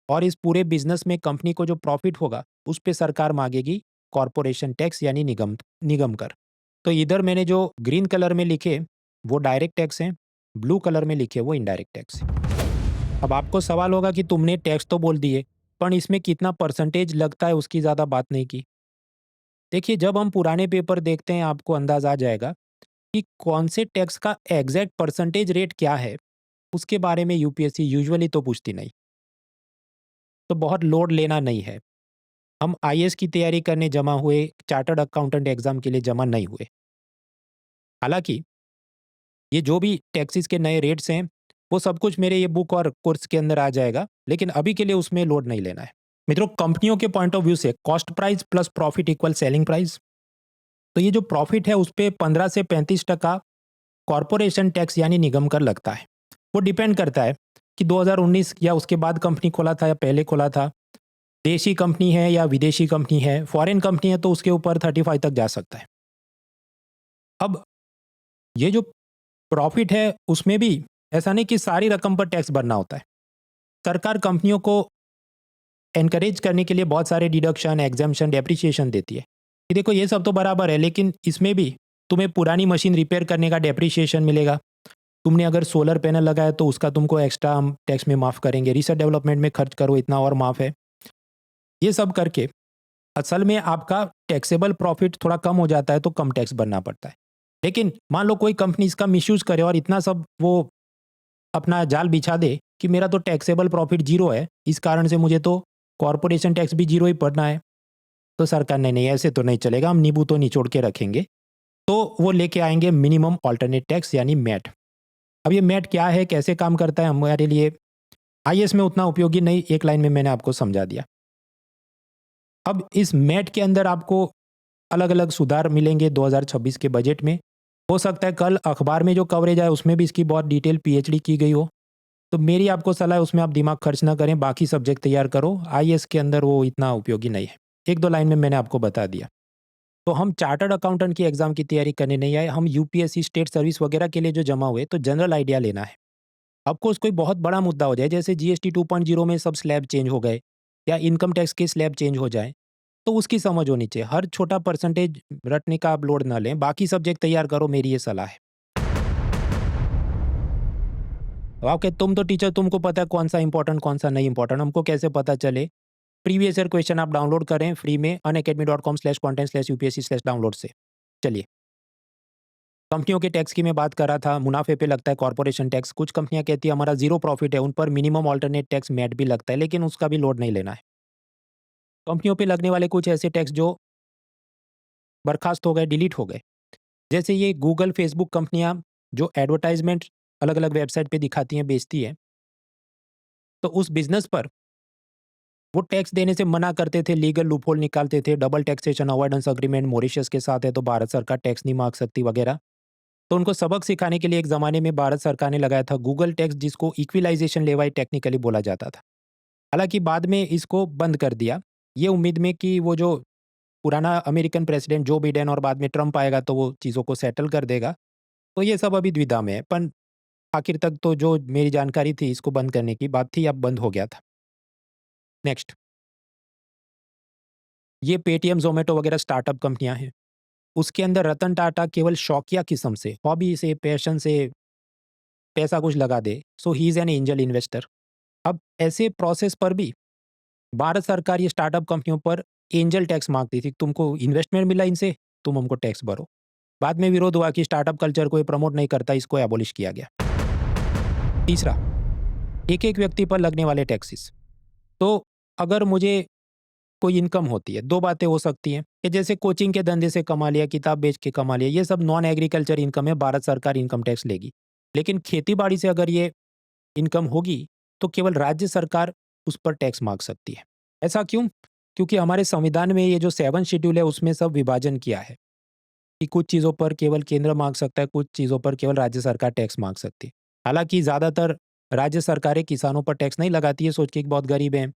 और इस पूरे बिजनेस में कंपनी को जो प्रॉफिट होगा, उस पे सरकार मांगेगी कॉरपोरेशन टैक्स यानी निगम निगम कर। तो इधर मैंने जो ग्रीन कलर में लिखे वो डायरेक्ट टैक्स हैं, ब्लू कलर में लिखे वो इनडायरेक्ट टैक्स है। अब आपको सवाल होगा कि तुमने टैक्स तो बोल दिए, पर इसमें कितना परसेंटेज लगता है उसकी ज़्यादा बात नहीं की। देखिए, जब हम पुराने पेपर देखते हैं आपको अंदाज़ा आ जाएगा कि कौन से टैक्स का एग्जैक्ट परसेंटेज रेट क्या है, उसके बारे में यूपीएससी यूजुअली तो पूछती नहीं। तो बहुत लोड लेना नहीं है। हम आईएएस की तैयारी करने जमा हुए, चार्टर्ड अकाउंटेंट एग्जाम के लिए जमा नहीं हुए। हालाँकि ये जो भी टैक्सेस के नए रेट्स हैं, वो सब कुछ मेरे ये बुक और कोर्स के अंदर आ जाएगा, लेकिन अभी के लिए उसमें लोड नहीं लेना है। मित्रों, कंपनियों के पॉइंट ऑफ व्यू से cost price plus profit equal selling price. तो ये जो प्रॉफिट है उस पे 15 से 35% कॉरपोरेशन टैक्स यानी निगम कर लगता है। वो डिपेंड करता है कि 2019 या उसके बाद कंपनी खोला था या पहले खोला था, देशी कंपनी है या विदेशी कंपनी है, फॉरेन कंपनी है तो उसके ऊपर 35 तक जा सकता है। अब ये जो प्रॉफिट है उसमें भी ऐसा नहीं कि सारी रकम पर टैक्स भरना होता है। सरकार कंपनियों को एनकरेज करने के लिए बहुत सारे डिडक्शन, एग्जाम्पशन, डेप्रिसिएशन देती है कि देखो ये सब तो बराबर है, लेकिन इसमें भी तुम्हें पुरानी मशीन रिपेयर करने का डेप्रिसिएशन मिलेगा। तुमने अगर सोलर पैनल लगाया तो उसका तुमको एक्स्ट्रा हम टैक्स में माफ़ करेंगे। रिसर्च डेवलपमेंट में खर्च करो इतना और माफ़ है। ये सब करके असल में आपका टैक्सेबल प्रॉफिट थोड़ा कम हो जाता है, तो कम टैक्स भरना पड़ता है। लेकिन मान लो कोई कंपनी इसका मिसयूज करे और इतना सब वो अपना जाल बिछा दे कि मेरा तो टैक्सेबल प्रॉफिट जीरो है, इस कारण से मुझे तो कॉरपोरेशन टैक्स भी जीरो ही पड़ना है। तो सरकार नहीं नहीं ऐसे तो नहीं चलेगा, हम नींबू तो निचोड़ के रखेंगे। तो वो लेके आएंगे मिनिमम ऑल्टरनेट टैक्स यानी मैट। अब ये मैट क्या है, कैसे काम करता है, हमारे लिए आईएएस में उतना उपयोगी नहीं, एक लाइन में मैंने आपको समझा दिया। अब इस मैट के अंदर आपको अलग अलग सुधार मिलेंगे 2026 के बजट में। हो सकता है कल अखबार में जो कवरेज आए उसमें भी इसकी बहुत डिटेल पीएचडी की गई हो। तो मेरी आपको सलाह है उसमें आप दिमाग खर्च ना करें, बाकी सब्जेक्ट तैयार करो। आईएएस के अंदर वो इतना उपयोगी नहीं है। एक दो लाइन में मैंने आपको बता दिया। तो हम चार्टर्ड अकाउंटेंट की एग्जाम की तैयारी करने नहीं आए, हम यूपीएससी, स्टेट सर्विस वगैरह के लिए जो जमा हुए, तो जनरल आइडिया लेना है। आपको कोई बहुत बड़ा मुद्दा हो जाए, जैसे जीएसटी 2.0 में सब स्लैब चेंज हो गए या इनकम टैक्स के स्लैब चेंज हो जाए, तो उसकी समझ होनी चाहिए। हर छोटा परसेंटेज रटने का आप लोड ना लें, बाकी सब्जेक्ट तैयार करो, मेरी ये सलाह है। ओके, तुम तो टीचर, तुमको पता है कौन सा इंपॉर्टेंट कौन सा नहीं इंपॉर्टेंट, हमको कैसे पता चले? प्रीवियस ईयर क्वेश्चन आप डाउनलोड करें फ्री में unacademy.com/content/upsc/डाउनलोड से। चलिए, कंपनियों के टैक्स की मैं बात कर रहा था, मुनाफे पे लगता है कॉर्पोरेशन टैक्स। कुछ कंपनियां कहती है हमारा जीरो प्रॉफिट है, उन पर मिनिमम ऑल्टरनेट टैक्स मैट भी लगता है, लेकिन उसका भी लोड नहीं लेना है। कंपनियों पे लगने वाले कुछ ऐसे टैक्स जो बर्खास्त हो गए, डिलीट हो गए, जैसे ये गूगल, फेसबुक कंपनियां जो एडवर्टाइजमेंट अलग अलग वेबसाइट पे दिखाती हैं, बेचती हैं, तो उस बिजनेस पर वो टैक्स देने से मना करते थे, लीगल लूपहोल निकालते थे, double taxation avoidance agreement Mauritius के साथ है तो भारत सरकार टैक्स नहीं मांग सकती वगैरह। तो उनको सबक सिखाने के लिए एक ज़माने में भारत सरकार ने लगाया था गूगल टैक्स, जिसको इक्विलाइजेशन लेवाई टेक्निकली बोला जाता था। हालांकि बाद में इसको बंद कर दिया, ये उम्मीद में कि वो जो पुराना अमेरिकन प्रेसिडेंट जो बिडेन और बाद में ट्रंप आएगा तो वो चीज़ों को सेटल कर देगा। तो ये सब अभी द्विधा में है, पर आखिर तक तो जो मेरी जानकारी थी इसको बंद करने की बात थी, अब बंद हो गया था। नेक्स्ट, ये पेटीएम, जोमेटो वगैरह स्टार्टअप कंपनियां हैं। उसके अंदर रतन टाटा केवल शौकिया किस्म से, हॉबी से, पैशन से पैसा कुछ लगा दे, so he is an angel investor. अब ऐसे प्रोसेस पर भी भारत सरकार ये स्टार्टअप कंपनियों पर एंजल टैक्स मांगती थी, तुमको इन्वेस्टमेंट मिला इनसे, तुम हमको टैक्स भरो। बाद में विरोध हुआ कि स्टार्टअप कल्चर को ये प्रमोट नहीं करता, इसको एबॉलिश किया गया। तीसरा, एक एक व्यक्ति पर लगने वाले टैक्सेस। तो अगर मुझे कोई इनकम होती है, दो बातें हो सकती हैं कि जैसे कोचिंग के धंधे से कमा लिया, किताब बेच के कमा लिया, ये सब नॉन एग्रीकल्चर इनकम है, भारत सरकार इनकम टैक्स लेगी। लेकिन खेती बाड़ी से अगर ये इनकम होगी तो केवल राज्य सरकार उस पर टैक्स मांग सकती है। ऐसा क्यों? क्योंकि हमारे संविधान में ये जो 7 शेड्यूल है उसमें सब विभाजन किया है कि कुछ चीज़ों पर केवल केंद्र मांग सकता है, कुछ चीज़ों पर केवल राज्य सरकार टैक्स मांग सकती है। हालांकि ज़्यादातर राज्य सरकारें किसानों पर टैक्स नहीं लगाती है, सोच के कि बहुत गरीब हैं,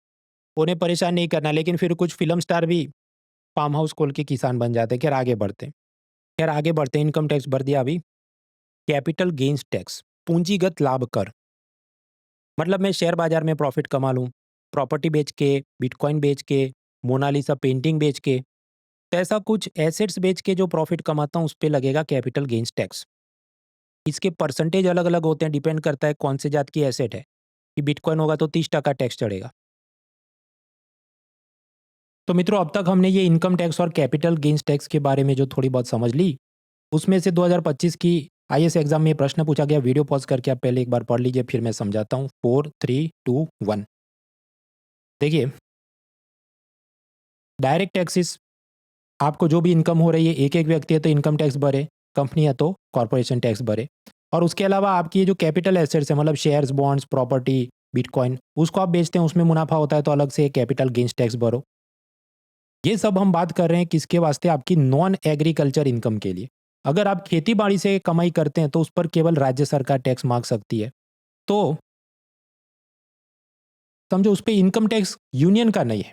उन्हें परेशान नहीं करना, लेकिन फिर कुछ फिल्म स्टार भी फार्म हाउस खोल के किसान बन जाते हैं। खैर आगे बढ़ते हैं, इनकम टैक्स भर दिया अभी। कैपिटल गेन्स टैक्स, पूंजीगत लाभ कर। मतलब मैं शेयर बाजार में प्रॉफिट कमा लूँ, प्रॉपर्टी बेच के, बिटकॉइन बेच के, मोनालिसा पेंटिंग बेच के, तो ऐसा कुछ एसेट्स बेच के जो प्रॉफिट कमाता हूँ उस पे लगेगा कैपिटल गेन्स टैक्स। इसके परसेंटेज अलग अलग होते हैं, डिपेंड करता है कौन से जात की एसेट है। कि बिटकॉइन होगा तो 30% टैक्स चढ़ेगा। तो मित्रों, अब तक हमने ये इनकम टैक्स और कैपिटल गेन्स टैक्स के बारे में जो थोड़ी बहुत समझ ली, उसमें से 2025 की आईएएस एग्जाम में प्रश्न पूछा गया। वीडियो पॉज करके आप पहले एक बार पढ़ लीजिए, फिर मैं समझाता हूँ। 4 3 2 1। देखिए, डायरेक्ट टैक्सेस, आपको जो भी इनकम हो रही है, एक एक व्यक्ति है तो इनकम टैक्स भरे, कंपनी है तो कॉर्पोरेशन टैक्स भरे। और उसके अलावा आपकी ये जो कैपिटल एसेट्स है, मतलब शेयर्स, बॉन्ड्स, प्रॉपर्टी, बिटकॉइन, उसको आप बेचते हैं, उसमें मुनाफा होता है तो अलग से कैपिटल गेन्स टैक्स भरो। ये सब हम बात कर रहे हैं किसके वास्ते? आपकी नॉन एग्रीकल्चर इनकम के लिए। अगर आप खेती बाड़ी से कमाई करते हैं तो उस पर केवल राज्य सरकार टैक्स मांग सकती है। तो समझो उस पे इनकम टैक्स यूनियन का नहीं है,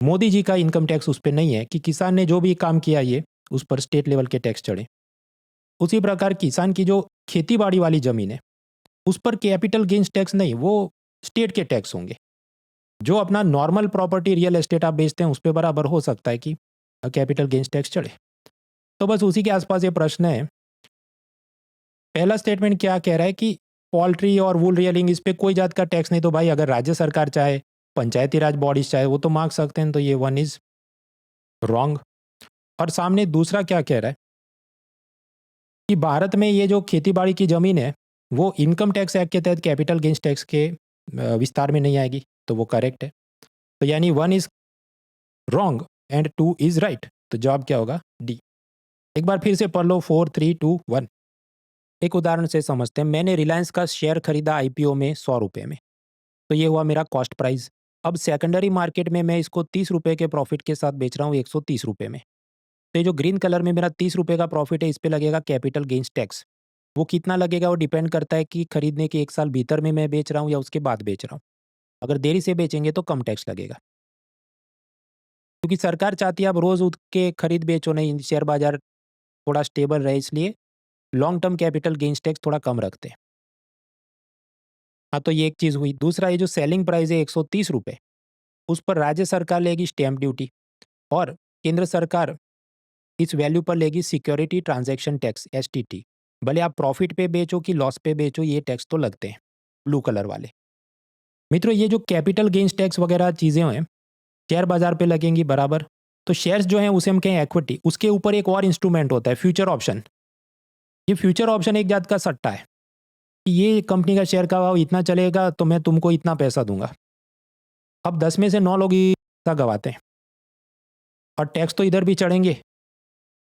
मोदी जी का इनकम टैक्स उस पे नहीं है कि किसान ने जो भी काम किया ये उस पर स्टेट लेवल के टैक्स चढ़े। उसी प्रकार किसान की जो खेती बाड़ी वाली जमीन है उस पर कैपिटल गेन्स टैक्स नहीं, वो स्टेट के टैक्स होंगे। जो अपना नॉर्मल प्रॉपर्टी रियल एस्टेट आप बेचते हैं उस पर बराबर हो सकता है कि कैपिटल गेन्स टैक्स चढ़े। तो बस उसी के आसपास ये प्रश्न है। पहला स्टेटमेंट क्या कह रहा है कि पोल्ट्री और वूल रियलिंग, इस पे कोई जात का टैक्स नहीं। तो भाई अगर राज्य सरकार चाहे, पंचायती राज बॉडीज चाहे, वो तो मांग सकते हैं, तो ये 1 इज रॉन्ग। और सामने दूसरा क्या कह रहा है कि भारत में ये जो खेती बाड़ी की जमीन है वो इनकम टैक्स एक्ट के तहत कैपिटल गेन्स टैक्स के विस्तार में नहीं आएगी, तो वो करेक्ट है। तो यानी 1 is wrong and 2 is right. तो जवाब क्या होगा? डी। एक बार फिर से पढ़ लो, 4 3 2 1। एक उदाहरण से समझते हैं। मैंने रिलायंस का शेयर खरीदा आईपीओ में 100 रुपये में, तो ये हुआ मेरा कॉस्ट प्राइस। अब सेकेंडरी मार्केट में मैं इसको 30 रुपये के प्रॉफिट के साथ बेच रहा हूँ 130 रुपये में। तो ये जो ग्रीन कलर में मेरा 30 रुपये का प्रॉफिट है, इस पे लगेगा कैपिटल गेन्स टैक्स। वो कितना लगेगा वो डिपेंड करता है कि खरीदने के 1 साल भीतर में मैं बेच रहा हूँ या उसके बाद बेच रहा हूँ। अगर देरी से बेचेंगे तो कम टैक्स लगेगा, क्योंकि सरकार चाहती है आप रोज उठ के खरीद बेचो नहीं, शेयर बाजार थोड़ा स्टेबल रहे, इसलिए long term capital gains tax थोड़ा कम रखते हैं। हाँ, तो ये एक चीज़ हुई। दूसरा, ये जो सेलिंग प्राइस है 130 रुपये, उस पर राज्य सरकार लेगी स्टैंप ड्यूटी और केंद्र सरकार इस वैल्यू पर लेगी सिक्योरिटी ट्रांजैक्शन टैक्स, एसटीटी। भले आप प्रॉफिट पे बेचो कि लॉस पे बेचो, ये टैक्स तो लगते हैं, ब्लू कलर वाले। मित्रों, ये जो कैपिटल गेन्स टैक्स वगैरह चीज़ें हैं, शेयर बाजार पे लगेंगी बराबर। तो शेयर्स जो हैं उसे हम कहें इक्विटी। उसके ऊपर एक और इंस्ट्रूमेंट होता है, फ्यूचर ऑप्शन। ये फ्यूचर ऑप्शन एक जात का सट्टा है कि ये कंपनी का शेयर का भाव इतना चलेगा तो मैं तुमको इतना पैसा दूंगा। अब 10 में से 9 लोग ही पैसा गवाते हैं, और टैक्स तो इधर भी चढ़ेंगे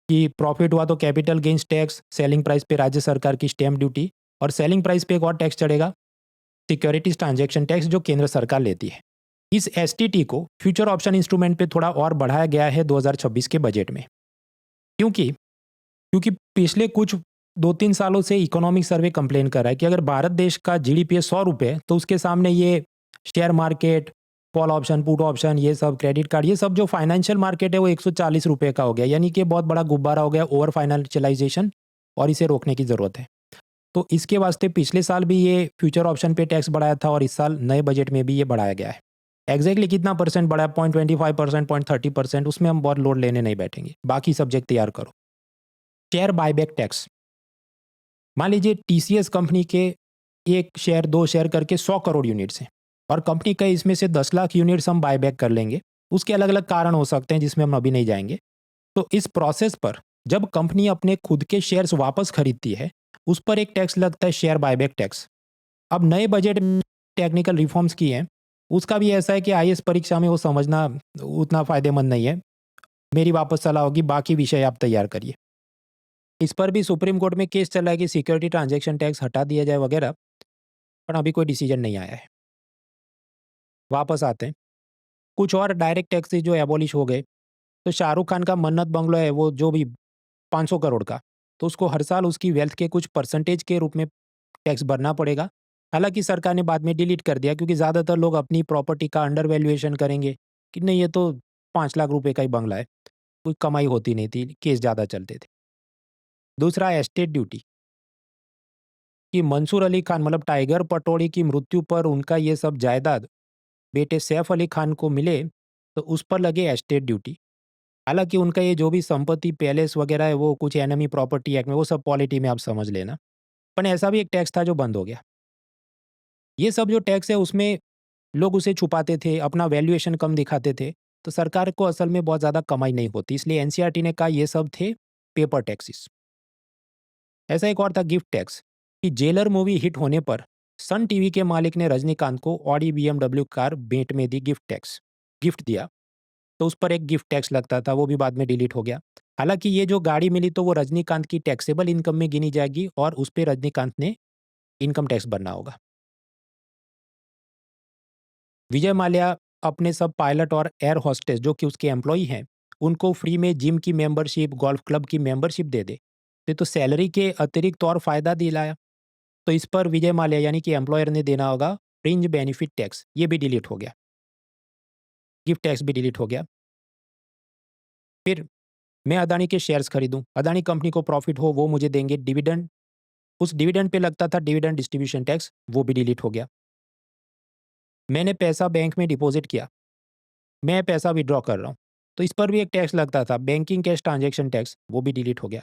कि प्रॉफिट हुआ तो capital gains tax, selling price पे राज्य सरकार की स्टैंप ड्यूटी, और सेलिंग प्राइस पे एक और टैक्स चढ़ेगा, सिक्योरिटीज ट्रांजैक्शन टैक्स, जो केंद्र सरकार लेती है। इस एसटीटी को फ्यूचर ऑप्शन इंस्ट्रूमेंट पे थोड़ा और बढ़ाया गया है 2026 के बजट में। क्योंकि क्योंकि पिछले कुछ 2-3 सालों से इकोनॉमिक सर्वे कंप्लेन कर रहा है कि अगर भारत देश का जीडीपी है 100 रुपये, तो उसके सामने ये share market, call option, put option, ये सब क्रेडिट कार्ड, ये सब जो फाइनेंशियल मार्केट है वो 140 रुपये का हो गया। यानी कि बहुत बड़ा गुब्बारा हो गया, ओवर फाइनेंशियलाइजेशन, और इसे रोकने की ज़रूरत है। तो इसके वास्ते पिछले साल भी ये फ्यूचर ऑप्शन पे टैक्स बढ़ाया था, और इस साल नए बजट में भी ये बढ़ाया गया है। एग्जैक्टली कितना परसेंट बढ़ा है? 0.25%, 0.30%, उसमें हम बहुत लोड लेने नहीं बैठेंगे, बाकी सब्जेक्ट तैयार करो। Share buyback tax. मान लीजिए टीसीएस कंपनी के 1 शेयर, 2 शेयर करके 100 करोड़ यूनिट्स हैं, और कंपनी का इसमें से 10 लाख यूनिट्स हम बायबैक कर लेंगे। उसके अलग अलग कारण हो सकते हैं जिसमें हम अभी नहीं जाएंगे। तो इस प्रोसेस पर जब कंपनी अपने खुद के शेयर्स वापस खरीदती है, उस पर एक टैक्स लगता है, शेयर बायबैक टैक्स। अब नए बजट में टेक्निकल रिफॉर्म्स किए हैं, उसका भी ऐसा है कि आईएएस परीक्षा में वो समझना उतना फायदेमंद नहीं है। मेरी वापस सलाह होगी, बाकी विषय आप तैयार करिए। इस पर भी सुप्रीम कोर्ट में केस चल रहा है कि सिक्योरिटी ट्रांजैक्शन टैक्स हटा दिया जाए वगैरह, पर अभी कोई डिसीजन नहीं आया है। वापस आते हैं। कुछ और डायरेक्ट टैक्सेस जो एबॉलिश हो गए, तो शाहरुख खान का मन्नत बंगलो है वो जो भी 500 करोड़ का, तो उसको हर साल उसकी वेल्थ के कुछ परसेंटेज के रूप में टैक्स भरना पड़ेगा। हालाँकि सरकार ने बाद में डिलीट कर दिया क्योंकि ज़्यादातर लोग अपनी प्रॉपर्टी का अंडर वैल्यूएशन करेंगे कि नहीं ये तो 5 लाख रुपए का ही बंगला है, कोई कमाई होती नहीं थी, केस ज़्यादा चलते थे। दूसरा एस्टेट ड्यूटी कि मंसूर अली खान मतलब टाइगर पटौड़ी की मृत्यु पर उनका ये सब जायदाद बेटे सैफ अली खान को मिले, तो उस पर लगे एस्टेट ड्यूटी। हालाँकि उनका ये जो भी संपत्ति पैलेस वगैरह है वो कुछ एनिमी प्रॉपर्टी एक्ट में वो सब पॉलिटी में आप समझ लेना। पर ऐसा भी एक टैक्स था जो बंद हो गया। ये सब जो टैक्स है उसमें लोग उसे छुपाते थे, अपना वैल्यूएशन कम दिखाते थे, तो सरकार को असल में बहुत ज़्यादा कमाई नहीं होती। इसलिए एनसीईआरटी ने कहा ये सब थे पेपर टैक्सेस। ऐसा एक और था गिफ्ट टैक्स कि जेलर मूवी हिट होने पर सन टीवी के मालिक ने रजनीकांत को ऑडी बीएमडब्ल्यू कार भेंट में दी गिफ्ट दिया, तो उस पर एक गिफ्ट टैक्स लगता था, वो भी बाद में डिलीट हो गया। हालांकि ये जो गाड़ी मिली तो वो रजनीकांत की टैक्सेबल इनकम में गिनी जाएगी और उस पर रजनीकांत ने इनकम टैक्स भरना होगा। विजय माल्या अपने सब पायलट और एयर होस्टेस जो कि उसके एम्प्लॉई हैं, उनको फ्री में जिम की मेंबरशिप, गोल्फ क्लब की मेंबरशिप दे दे। तो सैलरी के अतिरिक्त और फायदा दिलाया, तो इस पर विजय माल्या यानी कि एम्प्लॉयर ने देना होगा फ्रिंज बेनिफिट टैक्स, ये भी डिलीट हो गया। गिफ्ट टैक्स भी डिलीट हो गया। फिर मैं अदानी के शेयर्स खरीदूं, अदानी कंपनी को प्रॉफिट हो वो मुझे देंगे डिविडेंड, उस डिविडेंड पे लगता था डिविडेंड डिस्ट्रीब्यूशन टैक्स, वो भी डिलीट हो गया। मैंने पैसा बैंक में डिपॉजिट किया, मैं पैसा विड्रॉ कर रहा हूँ, तो इस पर भी एक टैक्स लगता था बैंकिंग कैश ट्रांजैक्शन टैक्स, वो भी डिलीट हो गया।